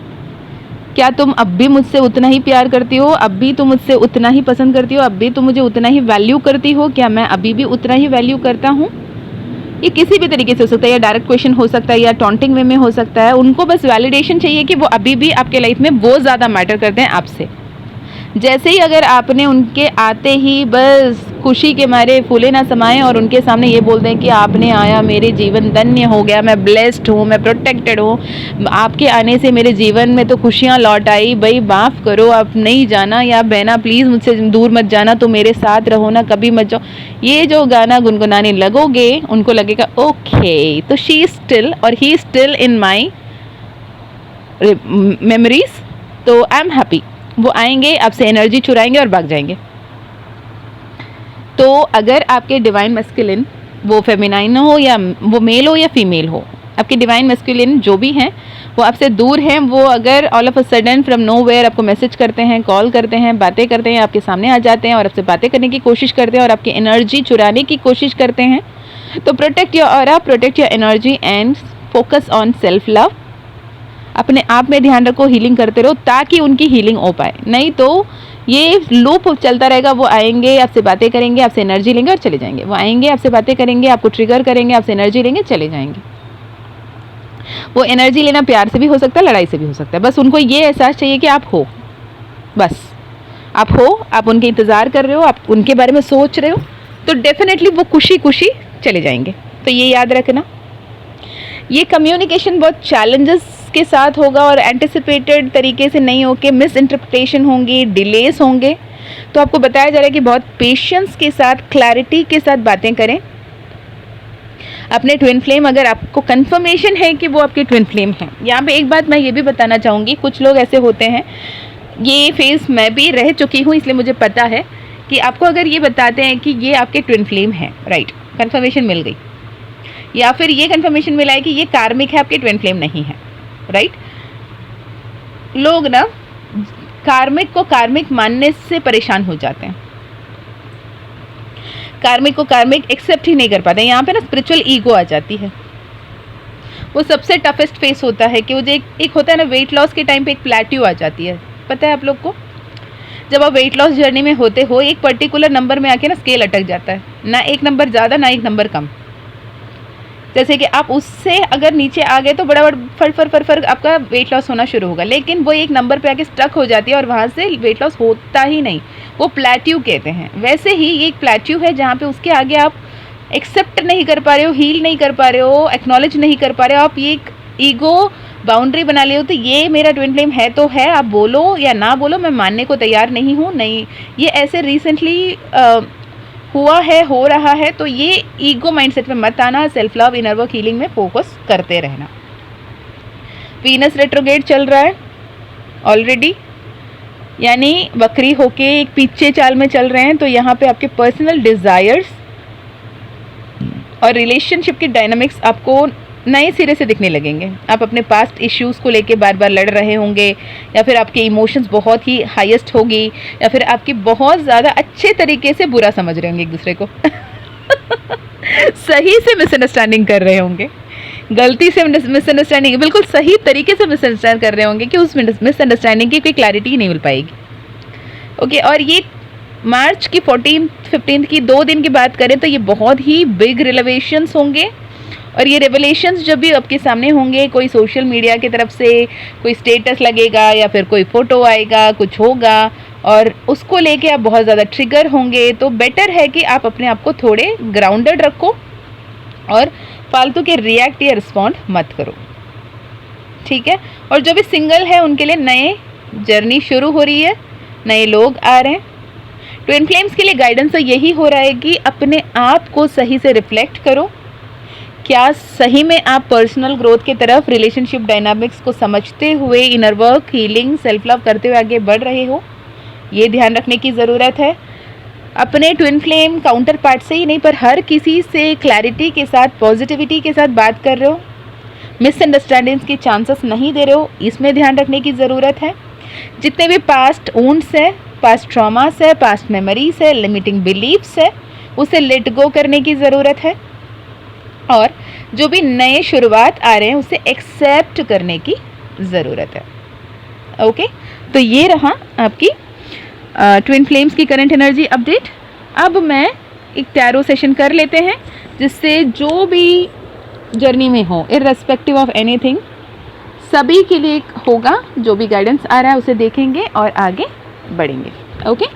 क्या तुम अब भी मुझसे उतना ही प्यार करती हो, अब भी तुम मुझसे उतना ही पसंद करती हो, अब भी तुम मुझे उतना ही वैल्यू करती हो, क्या मैं अभी भी उतना ही वैल्यू करता हूँ। ये किसी भी तरीके से हो सकता है, या डायरेक्ट क्वेश्चन हो सकता है, या टॉन्टिंग वे में हो सकता है। उनको बस वैलिडेशन चाहिए कि वो अभी भी आपके लाइफ में वो ज़्यादा मैटर करते हैं आपसे। जैसे ही अगर आपने उनके आते ही बस खुशी के मारे फूले ना समाएं और उनके सामने ये बोल दें कि आपने आया, मेरे जीवन धन्य हो गया, मैं ब्लेस्ड हूँ, मैं प्रोटेक्टेड हूँ, आपके आने से मेरे जीवन में तो खुशियाँ लौट आई, भाई माफ़ करो, आप नहीं जाना, या बहना प्लीज़ मुझसे दूर मत जाना, तो मेरे साथ रहो ना, कभी मत जाओ। ये जो गाना गुनगुनाने लगोगे, उनको लगेगा ओके, तो शी इज स्टिल और he still in my memories, तो आई एम हैप्पी। वो आएंगे, आपसे एनर्जी चुराएंगे और भाग जाएंगे। तो अगर आपके डिवाइन मैस्कुलिन, वो फेमिनाइन हो या वो मेल हो या फीमेल हो, आपके डिवाइन मैस्कुलिन जो भी हैं वो आपसे दूर हैं, वो अगर all of a sudden from nowhere आपको मैसेज करते हैं, कॉल करते हैं, बातें करते हैं, आपके सामने आ जाते हैं और आपसे बातें करने की कोशिश करते हैं और आपकी एनर्जी चुराने की कोशिश करते हैं, तो protect your aura, protect your energy and focus on self love. अपने आप में ध्यान रखो, हीलिंग करते रहो ताकि उनकी हीलिंग हो पाए, नहीं तो ये लूप चलता रहेगा। वो आएंगे, आपसे बातें करेंगे, आपसे एनर्जी लेंगे और चले जाएंगे, वो आएंगे, आपसे बातें करेंगे, आपको ट्रिगर करेंगे, आपसे एनर्जी लेंगे, चले जाएंगे। वो एनर्जी लेना प्यार से भी हो सकता है, लड़ाई से भी हो सकता है, बस उनको ये एहसास चाहिए कि आप हो, बस आप हो, आप उनके इंतज़ार कर रहे हो, आप उनके बारे में सोच रहे हो, तो डेफिनेटली वो खुशी खुशी चले जाएंगे। तो ये याद रखना, ये कम्युनिकेशन बहुत चैलेंजेस के साथ होगा और एंटिसिपेटेड तरीके से नहीं होके मिस इंटरप्रिटेशन होंगी, डिलेस होंगे। तो आपको बताया जा रहा है कि बहुत पेशेंस के साथ, क्लैरिटी के साथ बातें करें अपने ट्विन फ्लेम, अगर आपको कंफर्मेशन है कि वो आपके ट्विन फ्लेम हैं। यहाँ पे एक बात मैं ये भी बताना चाहूँगी, कुछ लोग ऐसे होते हैं, ये फेज़ मैं भी रह चुकी हूँ इसलिए मुझे पता है कि आपको अगर ये बताते हैं कि ये आपके ट्विन फ्लेम हैं, राइट, कंफर्मेशन मिल गई, या फिर ये कंफर्मेशन मिला है कि ये कार्मिक है, आपके ट्विन फ्लेम नहीं है, राइट। लोग ना कार्मिक को कार्मिक मानने से परेशान हो जाते हैं, कार्मिक को कार्मिक एक्सेप्ट ही नहीं कर पाते। यहाँ पे ना स्पिरिचुअल ईगो आ जाती है, वो सबसे टफेस्ट फेस होता है कि वो जो एक होता है ना, वेट लॉस के टाइम पे एक प्लेट्यू आ जाती है, पता है आप लोग को। जब आप वेट लॉस जर्नी में होते हो, एक पर्टिकुलर नंबर में आके ना स्केल अटक जाता है, ना एक नंबर ज़्यादा ना एक नंबर कम। जैसे कि आप उससे अगर नीचे आ गए तो बड़ा फर आपका वेट लॉस होना शुरू होगा, लेकिन वो एक नंबर पे आके स्टक हो जाती है और वहाँ से वेट लॉस होता ही नहीं, वो प्लेट्यू कहते हैं। वैसे ही ये एक प्लेट्यू है जहाँ पे उसके आगे आप एक्सेप्ट नहीं कर पा रहे हो, हील नहीं कर पा रहे हो, एक्नॉलेज नहीं कर पा रहे हो, आप ये एक ईगो बाउंड्री बना ले हो। तो ये मेरा ट्विन फ्लेम है तो है, आप बोलो या ना बोलो, मैं मानने को तैयार नहीं हूँ। नहीं, ये ऐसे रिसेंटली हुआ है, हो रहा है, तो ये ईगो माइंडसेट में मत आना, self love, inner work, healing में फोकस करते रहना। वीनस रेट्रोग्रेड चल रहा है ऑलरेडी, यानी वक्री होके एक पीछे चाल में चल रहे हैं, तो यहाँ पे आपके पर्सनल डिज़ायर्स और रिलेशनशिप की डायनामिक्स आपको नए सिरे से दिखने लगेंगे। आप अपने पास्ट इश्यूज़ को लेके बार बार लड़ रहे होंगे, या फिर आपके इमोशंस बहुत ही हाईएस्ट होगी, या फिर आपकी बहुत ज़्यादा अच्छे तरीके से बुरा समझ रहे होंगे एक दूसरे को सही से मिसअंडरस्टैंडिंग कर रहे होंगे, गलती से मिसअंडरस्टैंडिंग, बिल्कुल सही तरीके से मिसअंडरस्टैंड कर रहे होंगे कि उस मिसअंडरस्टैंडिंग की कोई क्लैरिटी नहीं मिल पाएगी। ओके, और ये मार्च की 14-15 की 2 दिन की बात करें तो ये बहुत ही बिग रिलेवेशंस होंगे, और ये रेवलेशंस जब भी आपके सामने होंगे, कोई सोशल मीडिया की तरफ से कोई स्टेटस लगेगा या फिर कोई फ़ोटो आएगा, कुछ होगा और उसको लेके आप बहुत ज़्यादा ट्रिगर होंगे, तो बेटर है कि आप अपने आप को थोड़े ग्राउंडेड रखो और फालतू के रिएक्ट या रिस्पॉन्ड मत करो, ठीक है। और जो भी सिंगल है उनके लिए नए जर्नी शुरू हो रही है, नए लोग आ रहे हैं। ट्विन फ्लेम्स के लिए गाइडेंस तो यही हो रहा है कि अपने आप को सही से रिफ्लेक्ट करो क्या सही में आप पर्सनल ग्रोथ की तरफ, रिलेशनशिप डायनामिक्स को समझते हुए inner work, healing, self love करते हुए आगे बढ़ रहे हो? ये ध्यान रखने की ज़रूरत है। अपने ट्विन फ्लेम काउंटर पार्ट से ही नहीं, पर हर किसी से क्लैरिटी के साथ, पॉजिटिविटी के साथ बात कर रहे हो। मिसअंडरस्टैंडिंग्स की चांसेस नहीं दे रहे हो, इसमें ध्यान रखने की ज़रूरत है। जितने भी पास्ट वुंड्स है, पास्ट ट्रॉमास है, पास्ट मेमोरीज है, लिमिटिंग बिलीव्स है, उसे लेट गो करने की ज़रूरत है। और जो भी नए शुरुआत आ रहे हैं उसे एक्सेप्ट करने की ज़रूरत है। ओके, तो ये रहा आपकी ट्विन फ्लेम्स की करंट एनर्जी अपडेट। अब मैं एक टैरो सेशन कर लेते हैं, जिससे जो भी जर्नी में हो, इररेस्पेक्टिव ऑफ एनीथिंग, सभी के लिए होगा। जो भी गाइडेंस आ रहा है उसे देखेंगे और आगे बढ़ेंगे। ओके,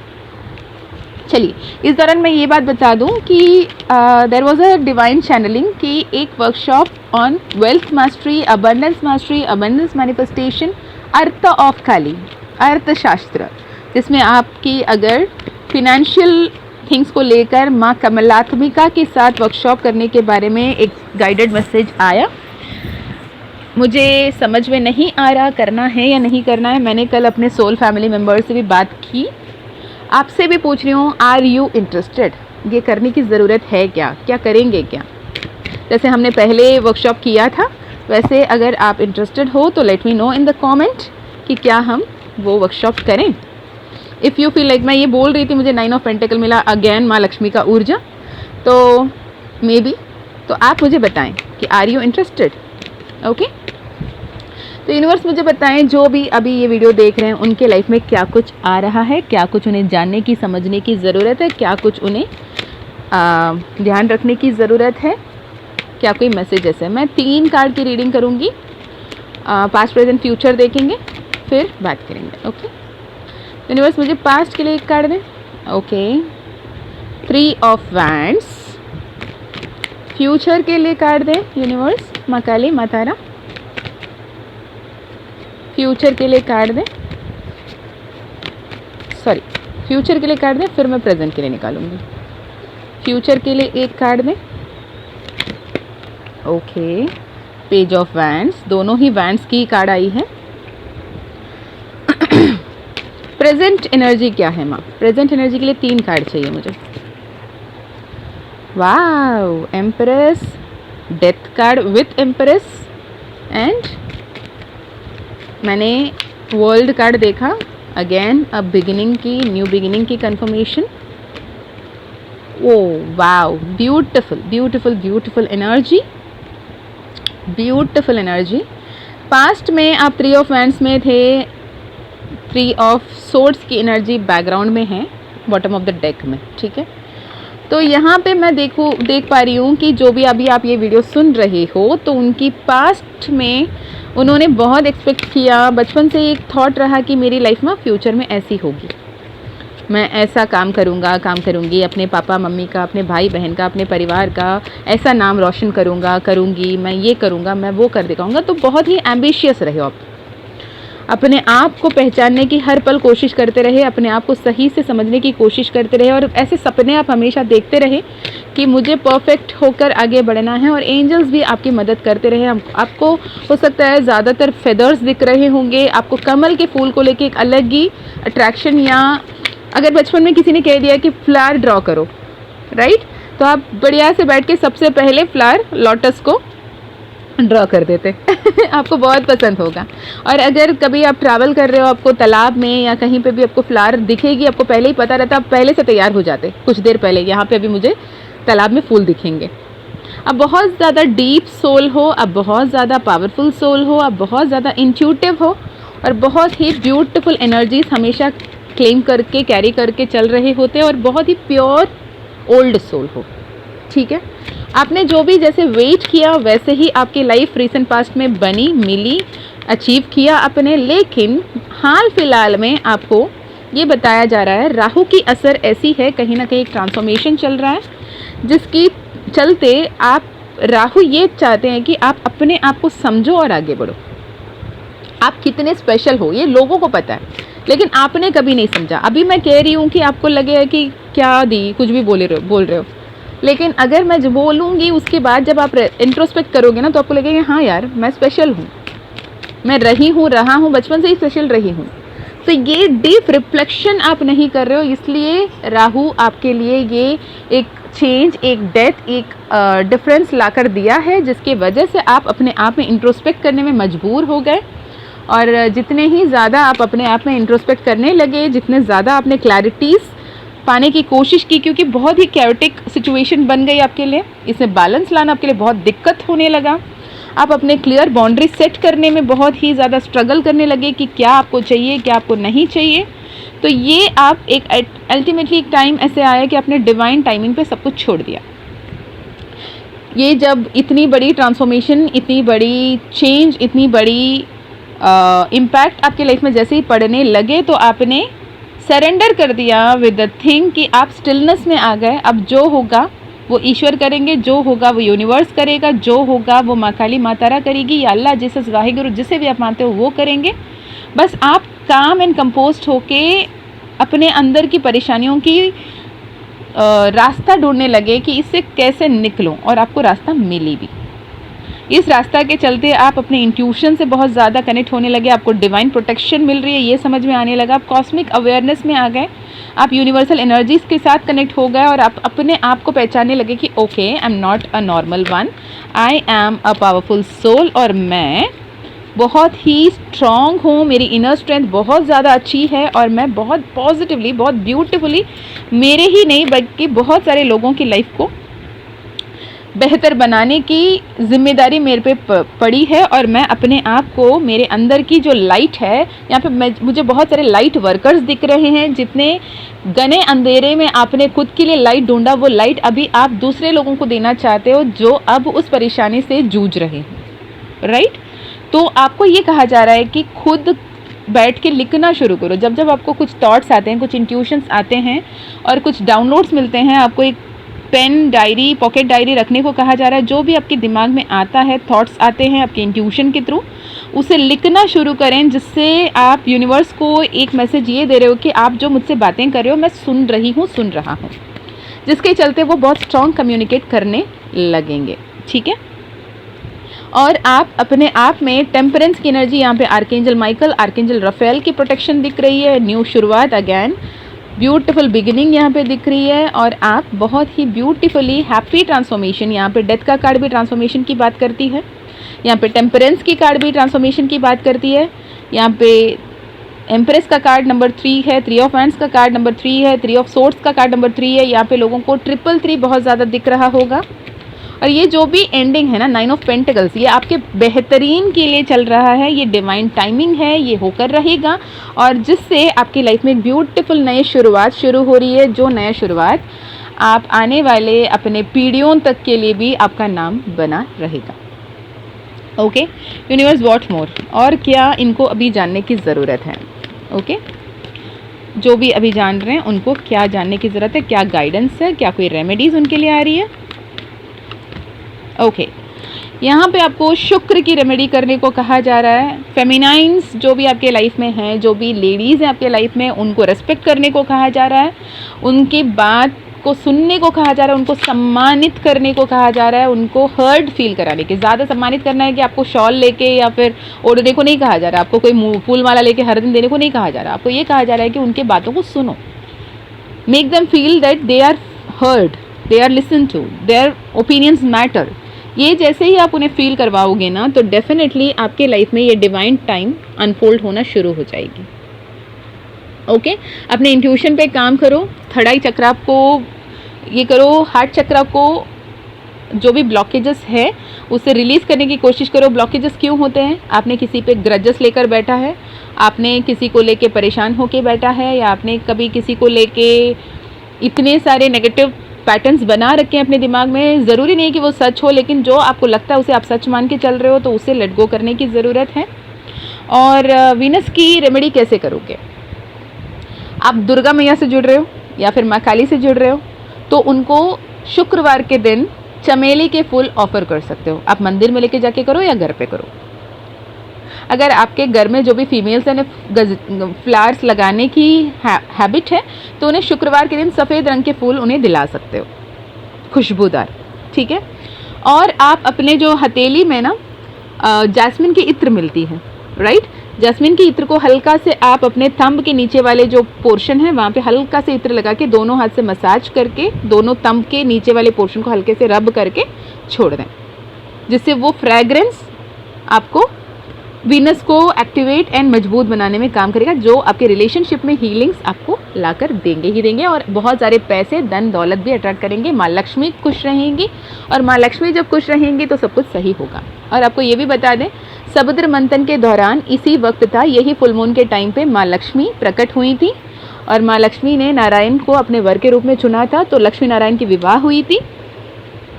चलिए, इस दौरान मैं ये बात बता दूं कि there was a divine channelling की एक workshop on wealth mastery, abundance manifestation, earth of Kali, अर्थशास्त्र, जिसमें आपकी अगर फिनेंशियल थिंग्स को लेकर माँ कमलात्मिका के साथ वर्कशॉप करने के बारे में एक गाइडेड मैसेज आया। मुझे समझ में नहीं आ रहा करना है या नहीं करना है। मैंने कल अपने सोल फैमिली मेम्बर्स से भी बात की, आपसे भी पूछ रही हूँ, आर यू इंटरेस्टेड? ये करने की ज़रूरत है क्या? क्या करेंगे क्या? जैसे हमने पहले वर्कशॉप किया था, वैसे अगर आप इंटरेस्टेड हो तो let me know in the comment कि क्या हम वो वर्कशॉप करें। इफ़ यू फील लाइक, मैं ये बोल रही थी मुझे 9 ऑफ पेंटिकल मिला, अगेन माँ लक्ष्मी का ऊर्जा, तो मे बी तो आप मुझे बताएं कि आर यू इंटरेस्टेड? ओके, तो यूनिवर्स मुझे बताएं, जो भी अभी ये वीडियो देख रहे हैं उनके लाइफ में क्या कुछ आ रहा है, क्या कुछ उन्हें जानने की, समझने की ज़रूरत है, क्या कुछ उन्हें ध्यान रखने की ज़रूरत है, क्या कोई मैसेजेस है। मैं 3 कार्ड की रीडिंग करूँगी, पास्ट प्रेजेंट फ्यूचर देखेंगे, फिर बात करेंगे। ओके, यूनिवर्स मुझे पास्ट के लिए एक कार्ड दें। Okay, 3 of wands. फ्यूचर के लिए कार्ड दें यूनिवर्स, माँ काली, माँ तारा। फ्यूचर के लिए कार्ड दें, सॉरी, फ्यूचर के लिए कार्ड दें, फिर मैं प्रेजेंट के लिए निकालूंगी। फ्यूचर के लिए एक कार्ड दें। ओके, पेज ऑफ वैंड्स, दोनों ही वैंड्स की कार्ड आई है। प्रेजेंट एनर्जी क्या है माँ? प्रेजेंट एनर्जी के लिए 3 कार्ड चाहिए मुझे। Wow, empress, death card with empress, and मैंने वर्ल्ड कार्ड देखा, अगेन अब बिगिनिंग की, न्यू बिगिनिंग की confirmation. Oh wow, beautiful beautiful beautiful energy, beautiful energy. Past में आप 3 ऑफ वैंड्स में थे, 3 ऑफ सोर्ड्स की एनर्जी बैकग्राउंड में है बॉटम ऑफ द डेक में, ठीक है। तो यहाँ पे मैं देख पा रही हूँ कि जो भी अभी आप ये वीडियो सुन रहे हो, तो उनकी पास्ट में उन्होंने बहुत एक्सपेक्ट किया, बचपन से एक थॉट रहा कि मेरी लाइफ में फ्यूचर में ऐसी होगी, मैं ऐसा काम करूँगा, काम करूँगी, अपने पापा मम्मी का, अपने भाई बहन का, अपने परिवार का ऐसा नाम रोशन करूँगा, करूँगी, मैं ये करूँगा, मैं वो कर दिखाऊँगा। तो बहुत ही एम्बिशियस रहे आप, अपने आप को पहचानने की हर पल कोशिश करते रहे, अपने आप को सही से समझने की कोशिश करते रहे, और ऐसे सपने आप हमेशा देखते रहे कि मुझे परफेक्ट होकर आगे बढ़ना है, और एंजल्स भी आपकी मदद करते रहे। आपको हो सकता है ज़्यादातर फेदर्स दिख रहे होंगे, आपको कमल के फूल को लेके एक अलग ही अट्रैक्शन, या अगर बचपन में किसी ने कह दिया कि फ्लावर ड्रॉ करो, राइट, तो आप बढ़िया से बैठ के सबसे पहले फ्लावर लोटस को ड्रॉ कर देते। आपको बहुत पसंद होगा। और अगर कभी आप ट्रैवल कर रहे हो, आपको तालाब में या कहीं पे भी आपको फ्लावर दिखेगी, आपको पहले ही पता रहता, आप पहले से तैयार हो जाते कुछ देर पहले, यहाँ पे अभी मुझे तालाब में फूल दिखेंगे। अब बहुत ज़्यादा डीप सोल हो, अब बहुत ज़्यादा पावरफुल सोल हो, अब बहुत ज़्यादा इंट्यूटिव हो, और बहुत ही ब्यूटिफुल एनर्जीज हमेशा क्लेम करके, कैरी करके चल रहे होते हैं, और बहुत ही प्योर ओल्ड सोल हो, ठीक है। आपने जो भी जैसे वेट किया वैसे ही आपकी लाइफ रिसेंट पास्ट में बनी, मिली, अचीव किया आपने। लेकिन हाल फिलहाल में आपको ये बताया जा रहा है, राहु की असर ऐसी है, कहीं ना कहीं एक ट्रांसफॉर्मेशन चल रहा है, जिसकी चलते आप, राहु ये चाहते हैं कि आप अपने आप को समझो और आगे बढ़ो। आप कितने स्पेशल हो ये लोगों को पता है, लेकिन आपने कभी नहीं समझा। अभी मैं कह रही हूँ कि आपको लगे कि क्या दी, कुछ भी बोल रहे हो, लेकिन अगर मैं जो बोलूँगी उसके बाद जब आप इंट्रोस्पेक्ट करोगे ना तो आपको लगेगा हाँ यार मैं स्पेशल हूँ, मैं रहा हूँ, बचपन से ही स्पेशल रही हूँ। तो ये डीप रिफ्लेक्शन आप नहीं कर रहे हो, इसलिए राहु आपके लिए ये एक चेंज, एक डेथ, एक डिफरेंस लाकर दिया है, जिसकी वजह से आप अपने आप में इंट्रोस्पेक्ट करने में मजबूर हो गए। और जितने ही ज़्यादा आप अपने आप में इंट्रोस्पेक्ट करने लगे, जितने ज़्यादा आपने क्लैरिटीज़ पाने की कोशिश की, क्योंकि बहुत ही कैओटिक सिचुएशन बन गई आपके लिए, इसमें बैलेंस लाना आपके लिए बहुत दिक्कत होने लगा। आप अपने क्लियर बाउंड्री सेट करने में बहुत ही ज़्यादा स्ट्रगल करने लगे कि क्या आपको चाहिए, क्या आपको नहीं चाहिए। तो ये आप एक अल्टीमेटली एक टाइम ऐसे आया कि आपने डिवाइन टाइमिंग पे सब कुछ छोड़ दिया। ये जब इतनी बड़ी ट्रांसफॉर्मेशन, इतनी बड़ी चेंज, इतनी बड़ी इम्पैक्ट आपके लाइफ में जैसे ही पड़ने लगे तो आपने सरेंडर कर दिया विद द थिंग कि आप स्टिलनेस में आ गए। अब जो होगा वो ईश्वर करेंगे, जो होगा वो यूनिवर्स करेगा, जो होगा वो माँ काली माँ तारा करेगी, या अल्लाह जीसस वाहिगुरु जिसे भी आप मानते हो वो करेंगे। बस आप काम एंड कंपोस्ट होके अपने अंदर की परेशानियों की रास्ता ढूंढने लगे कि इससे कैसे निकलूं, और आपको रास्ता मिली भी। इस रास्ता के चलते आप अपने इंट्यूशन से बहुत ज़्यादा कनेक्ट होने लगे, आपको डिवाइन प्रोटेक्शन मिल रही है ये समझ में आने लगा, आप कॉस्मिक अवेयरनेस में आ गए, आप यूनिवर्सल एनर्जीज के साथ कनेक्ट हो गए, और आप अपने आप को पहचानने लगे कि okay I am not a normal one, I am a powerful soul, और मैं बहुत ही स्ट्रॉन्ग हूँ, मेरी इनर स्ट्रेंथ बहुत ज़्यादा अच्छी है, और मैं बहुत पॉजिटिवली, बहुत ब्यूटीफुली मेरे ही नहीं बल्कि बहुत सारे लोगों की लाइफ को बेहतर बनाने की जिम्मेदारी मेरे पे पड़ी है। और मैं अपने आप को, मेरे अंदर की जो लाइट है, यहाँ पे मुझे बहुत सारे लाइट वर्कर्स दिख रहे हैं। जितने घने अंधेरे में आपने खुद के लिए लाइट ढूंढा, वो लाइट अभी आप दूसरे लोगों को देना चाहते हो जो अब उस परेशानी से जूझ रहे हैं, राइट। तो आपको ये कहा जा रहा है कि खुद बैठ के लिखना शुरू करो। जब जब आपको कुछ थॉट्स आते हैं, कुछ इंट्यूशंस आते हैं और कुछ डाउनलोड्स मिलते हैं, आपको एक पेन, डायरी, पॉकेट डायरी रखने को कहा जा रहा है। जो भी आपके दिमाग में आता है, थॉट्स आते हैं आपके इंट्यूशन के थ्रू, उसे लिखना शुरू करें, जिससे आप यूनिवर्स को एक मैसेज ये दे रहे हो कि आप जो मुझसे बातें कर रहे हो मैं सुन रही हूँ, सुन रहा हूँ, जिसके चलते वो बहुत स्ट्रॉन्ग कम्युनिकेट करने लगेंगे, ठीक है। और आप अपने आप में टेम्परेंस की एनर्जी, यहाँ पे आर्कएंजल माइकल, आर्कएंजल राफेल की प्रोटेक्शन दिख रही है, न्यू शुरुआत, अगेन ब्यूटीफुल बिगिनिंग यहाँ पे दिख रही है। और आप बहुत ही ब्यूटीफुली हैप्पी ट्रांसफॉर्मेशन, यहाँ पे डेथ का कार्ड भी ट्रांसफॉर्मेशन की बात करती है, यहाँ पे टेम्परेंस की कार्ड भी ट्रांसफॉर्मेशन की बात करती है, यहाँ पे एम्प्रेस का कार्ड नंबर 3 है, 3 ऑफ हैंड्स का कार्ड नंबर 3 है, 3 ऑफ सोर्ड्स का कार्ड नंबर 3 है। यहाँ पे लोगों को 333 बहुत ज़्यादा दिख रहा होगा। और ये जो भी एंडिंग है ना, 9 ऑफ पेंटिकल्स, ये आपके बेहतरीन के लिए चल रहा है, ये डिवाइन टाइमिंग है, ये होकर रहेगा, और जिससे आपकी लाइफ में एक ब्यूटीफुल नई शुरुआत शुरू हो रही है, जो नया शुरुआत आप आने वाले अपने पीढ़ियों तक के लिए भी आपका नाम बना रहेगा। ओके यूनिवर्स, व्हाट मोर, और क्या इनको अभी जानने की ज़रूरत है। ओके जो भी अभी जान रहे हैं उनको क्या जानने की ज़रूरत है, क्या गाइडेंस है, क्या कोई रेमेडीज़ उनके लिए आ रही है। ओके यहाँ पे आपको शुक्र की रेमेडी करने को कहा जा रहा है। फेमिनाइंस जो भी आपके लाइफ में हैं, जो भी लेडीज़ हैं आपके लाइफ में, उनको रेस्पेक्ट करने को कहा जा रहा है, उनकी बात को सुनने को कहा जा रहा है, उनको सम्मानित करने को कहा जा रहा है, उनको हर्ड फील कराने के, ज़्यादा सम्मानित करना है कि आपको शॉल लेके या फिर ओढ़ने को नहीं कहा जा रहा, आपको कोई फूल माला लेके हर दिन देने को नहीं कहा जा रहा, आपको ये कहा जा रहा है कि उनके बातों को सुनो, make them feel that they are heard, they are listen to, their opinions matter. ये जैसे ही आप उन्हें फील करवाओगे ना, तो डेफिनेटली आपके लाइफ में ये डिवाइन टाइम अनफोल्ड होना शुरू हो जाएगी। ओके अपने इंट्यूशन पे काम करो, थर्ड आई चक्र को ये करो, हार्ट चक्र को जो भी ब्लॉकेजेस है उसे रिलीज़ करने की कोशिश करो। ब्लॉकेजेस क्यों होते हैं? आपने किसी पे ग्रजेस लेकर बैठा है, आपने किसी को लेके परेशान होके बैठा है, या आपने कभी किसी को लेके इतने सारे नेगेटिव पैटर्न्स बना रखे हैं अपने दिमाग में। ज़रूरी नहीं कि वो सच हो, लेकिन जो आपको लगता है उसे आप सच मान के चल रहे हो, तो उसे लेट गो करने की ज़रूरत है। और वीनस की रेमेडी कैसे करोगे? आप दुर्गा मैया से जुड़ रहे हो या फिर माँ काली से जुड़ रहे हो, तो उनको शुक्रवार के दिन चमेली के फूल ऑफर कर सकते हो। आप मंदिर में लेके जाके करो या घर पे करो। अगर आपके घर में जो भी फीमेल्स हैं फ्लावर्स लगाने की हैबिट है, तो उन्हें शुक्रवार के दिन सफ़ेद रंग के फूल उन्हें दिला सकते हो। खुशबूदार, ठीक है। और आप अपने जो हथेली में ना जैस्मिन की इत्र मिलती है, राइट। जैस्मिन की इत्र को हल्का से आप अपने थंब के नीचे वाले जो पोर्शन है वहाँ पे हल्का से इत्र लगा के दोनों हाथ से मसाज करके दोनों थंब के नीचे वाले पोर्शन को हल्के से रब करके छोड़ दें, जिससे वो फ्रेग्रेंस आपको वीनस को एक्टिवेट एंड मजबूत बनाने में काम करेगा, जो आपके रिलेशनशिप में हीलिंग्स आपको लाकर देंगे ही देंगे, और बहुत सारे पैसे धन दौलत भी अट्रैक्ट करेंगे। माँ लक्ष्मी खुश रहेंगी, और माँ लक्ष्मी जब खुश रहेंगी तो सब कुछ सही होगा। और आपको ये भी बता दें, समुद्र मंथन के दौरान इसी वक्त था, यही फुल मून के टाइम पे माँ लक्ष्मी प्रकट हुई थी, और माँ लक्ष्मी ने नारायण को अपने वर के रूप में चुना था, तो लक्ष्मी नारायण की विवाह हुई थी।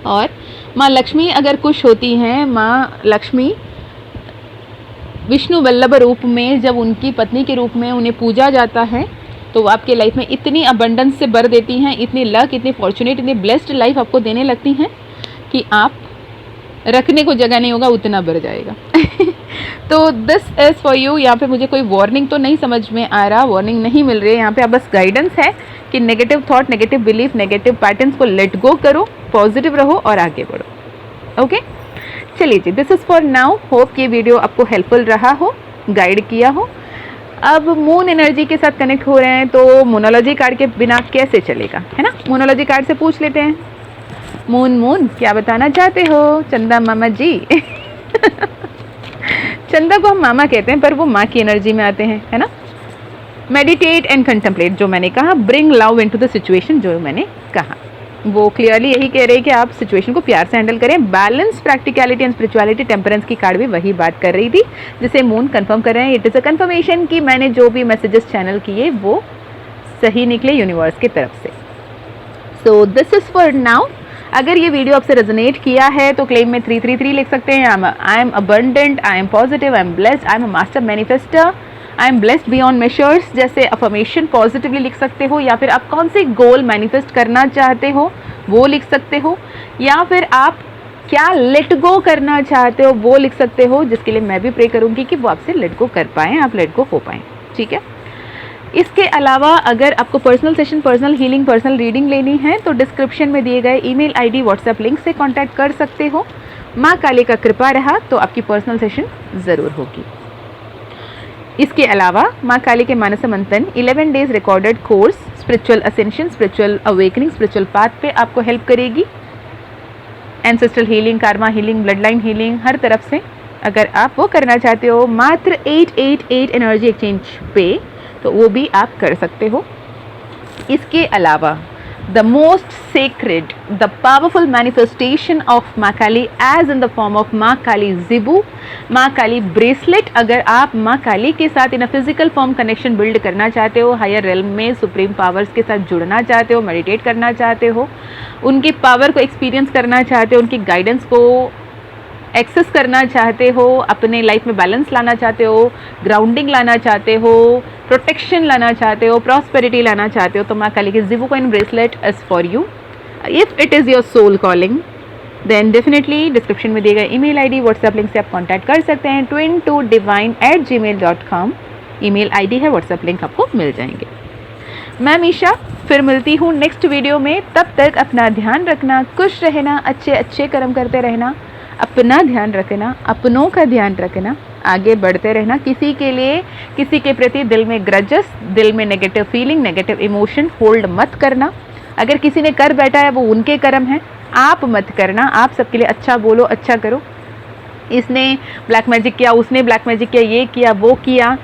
और माँ लक्ष्मी अगर खुश होती हैं, माँ लक्ष्मी विष्णु वल्लभ रूप में जब उनकी पत्नी के रूप में उन्हें पूजा जाता है, तो वो आपके लाइफ में इतनी अबंडेंस से भर देती हैं, इतनी लक, इतनी फॉर्चुनेट, इतनी ब्लेस्ड लाइफ आपको देने लगती हैं कि आप रखने को जगह नहीं होगा, उतना बढ़ जाएगा। तो दिस इज़ फॉर यू। यहाँ पे मुझे कोई वार्निंग तो नहीं समझ में आ रहा, वार्निंग नहीं मिल रही है यहाँ पे। अब बस गाइडेंस है कि negative thought, negative belief, negative patterns को लेट गो करो, पॉजिटिव रहो और आगे बढ़ो। ओके, चलिए जी, this is for now. Hope ये वीडियो आपको हेल्पफुल रहा हो, गाइड किया हो। अब मून एनर्जी के साथ कनेक्ट हो रहे हैं, तो मोनोलॉजी कार्ड के बिना कैसे चलेगा, है ना। मोनोलॉजी कार्ड से पूछ लेते हैं, मून मून क्या बताना चाहते हो चंदा मामा जी। चंदा को हम मामा कहते हैं, पर वो माँ की एनर्जी में आते हैं, है ना। मेडिटेट एंड कंटेम्पलेट, जो मैंने कहा, bring love into the situation, जो मैंने कहा वो क्लियरली यही कह रहे हैं कि आप सिचुएशन को प्यार से हैंडल करें। Balance, practicality and spirituality, temperance की कार्ड भी वही बात कर रही थी जिसे मून कंफर्म कर रहे हैं। इट इज़ अ कंफर्मेशन कि मैंने जो भी मैसेजेस चैनल किए वो सही निकले यूनिवर्स की तरफ से। So this is for now. अगर ये वीडियो आपसे रेजोनेट किया है तो क्लेम में 333 लिख सकते हैं। I am abundant, I am positive, I am blessed, I am a master manifester, I am blessed beyond measures जैसे अफर्मेशन पॉजिटिवली लिख सकते हो, या फिर आप कौन से गोल मैनिफेस्ट करना चाहते हो वो लिख सकते हो, या फिर आप क्या लेट गो करना चाहते हो वो लिख सकते हो, जिसके लिए मैं भी प्रे करूँगी कि वो आपसे लेट गो कर पाएँ, आप लेट गो हो पाएँ, ठीक है। इसके अलावा अगर आपको personal session, personal healing, personal reading लेनी है तो डिस्क्रिप्शन में दिए गए ईमेल आईडी, व्हाट्सएप लिंक से कांटेक्ट कर सकते हो। माँ काली का कृपा रहा तो आपकी पर्सनल सेशन ज़रूर होगी। इसके अलावा माँ काली के Manas Manthan 11 days recorded course, spiritual ascension, spiritual awakening, spiritual path पे आपको हेल्प करेगी। Ancestral healing, karma healing, blood line healing, हर तरफ से अगर आप वो करना चाहते हो मात्र 888 एनर्जी एक्सचेंज पे, तो वो भी आप कर सकते हो। इसके अलावा the most sacred, the powerful manifestation of माँ Kali as in the form of माँ काली जिबू, माँ काली ब्रेसलेट, अगर आप माँ काली के साथ in a physical form connection build करना चाहते हो, हायर रेल्म में सुप्रीम पावर्स के साथ जुड़ना चाहते हो, मेडिटेट करना चाहते हो, उनकी पावर को एक्सपीरियंस करना चाहते हो, उनकी गाइडेंस को एक्सेस करना चाहते हो, अपने लाइफ में बैलेंस लाना चाहते हो, ग्राउंडिंग लाना चाहते हो, प्रोटेक्शन लाना चाहते हो, प्रॉस्पेरिटी लाना चाहते हो, तो माँ काली की जिबू coin bracelet is for you. If it is your soul calling then definitely description में दिए गए ईमेल आईडी, व्हाट्सएप लिंक से आप कांटेक्ट कर सकते हैं। twin2divine@gmail.com ईमेल आईडी है, व्हाट्सएप लिंक आपको मिल जाएंगे। मैं मीशा फिर मिलती हूँ नेक्स्ट वीडियो में। तब तक अपना ध्यान रखना, खुश रहना, अच्छे अच्छे कर्म करते रहना, अपना ध्यान रखना, अपनों का ध्यान रखना, आगे बढ़ते रहना। किसी के लिए, किसी के प्रति दिल में ग्रजेस, दिल में negative feeling, negative emotion hold मत करना। अगर किसी ने कर बैठा है वो उनके कर्म है, आप मत करना। आप सबके लिए अच्छा बोलो, अच्छा करो। इसने ब्लैक मैजिक किया, उसने ब्लैक मैजिक किया, ये किया, वो किया।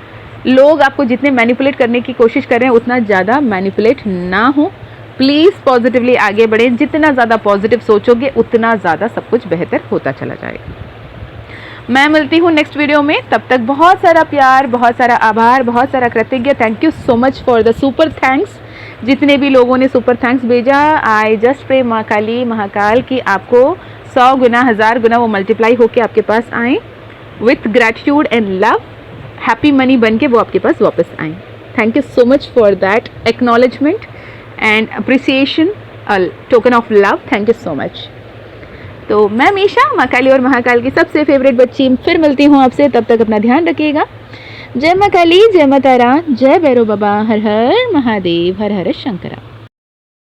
लोग आपको जितने मैनिपुलेट करने की कोशिश कर रहे हैं उतना ज़्यादा मैनिपुलेट ना हो। प्लीज़ पॉजिटिवली आगे बढ़ें। जितना ज़्यादा पॉजिटिव सोचोगे उतना ज़्यादा सब कुछ बेहतर होता चला जाएगा। मैं मिलती हूँ नेक्स्ट वीडियो में। तब तक बहुत सारा प्यार, बहुत सारा आभार, बहुत सारा कृतज्ञ। Thank you so much for the super thanks. जितने भी लोगों ने सुपर थैंक्स भेजा, आई जस्ट प्रे माँ काली महाकाल की आपको 100 गुना, 1000 गुना वो मल्टीप्लाई होके आपके पास आएँ with gratitude and love. Happy money बन के वो आपके पास वापस आएँ। Thank you so much for that acknowledgement and appreciation, token of love. Thank you so much. तो मैं मीशा, माँ काली और महाकाल की सबसे फेवरेट बच्ची, फिर मिलती हूँ आपसे। तब तक अपना ध्यान रखिएगा। जय माँ काली, जय माँ तारा, जय भैरव बाबा, हर हर महादेव, हर हर शंकरा।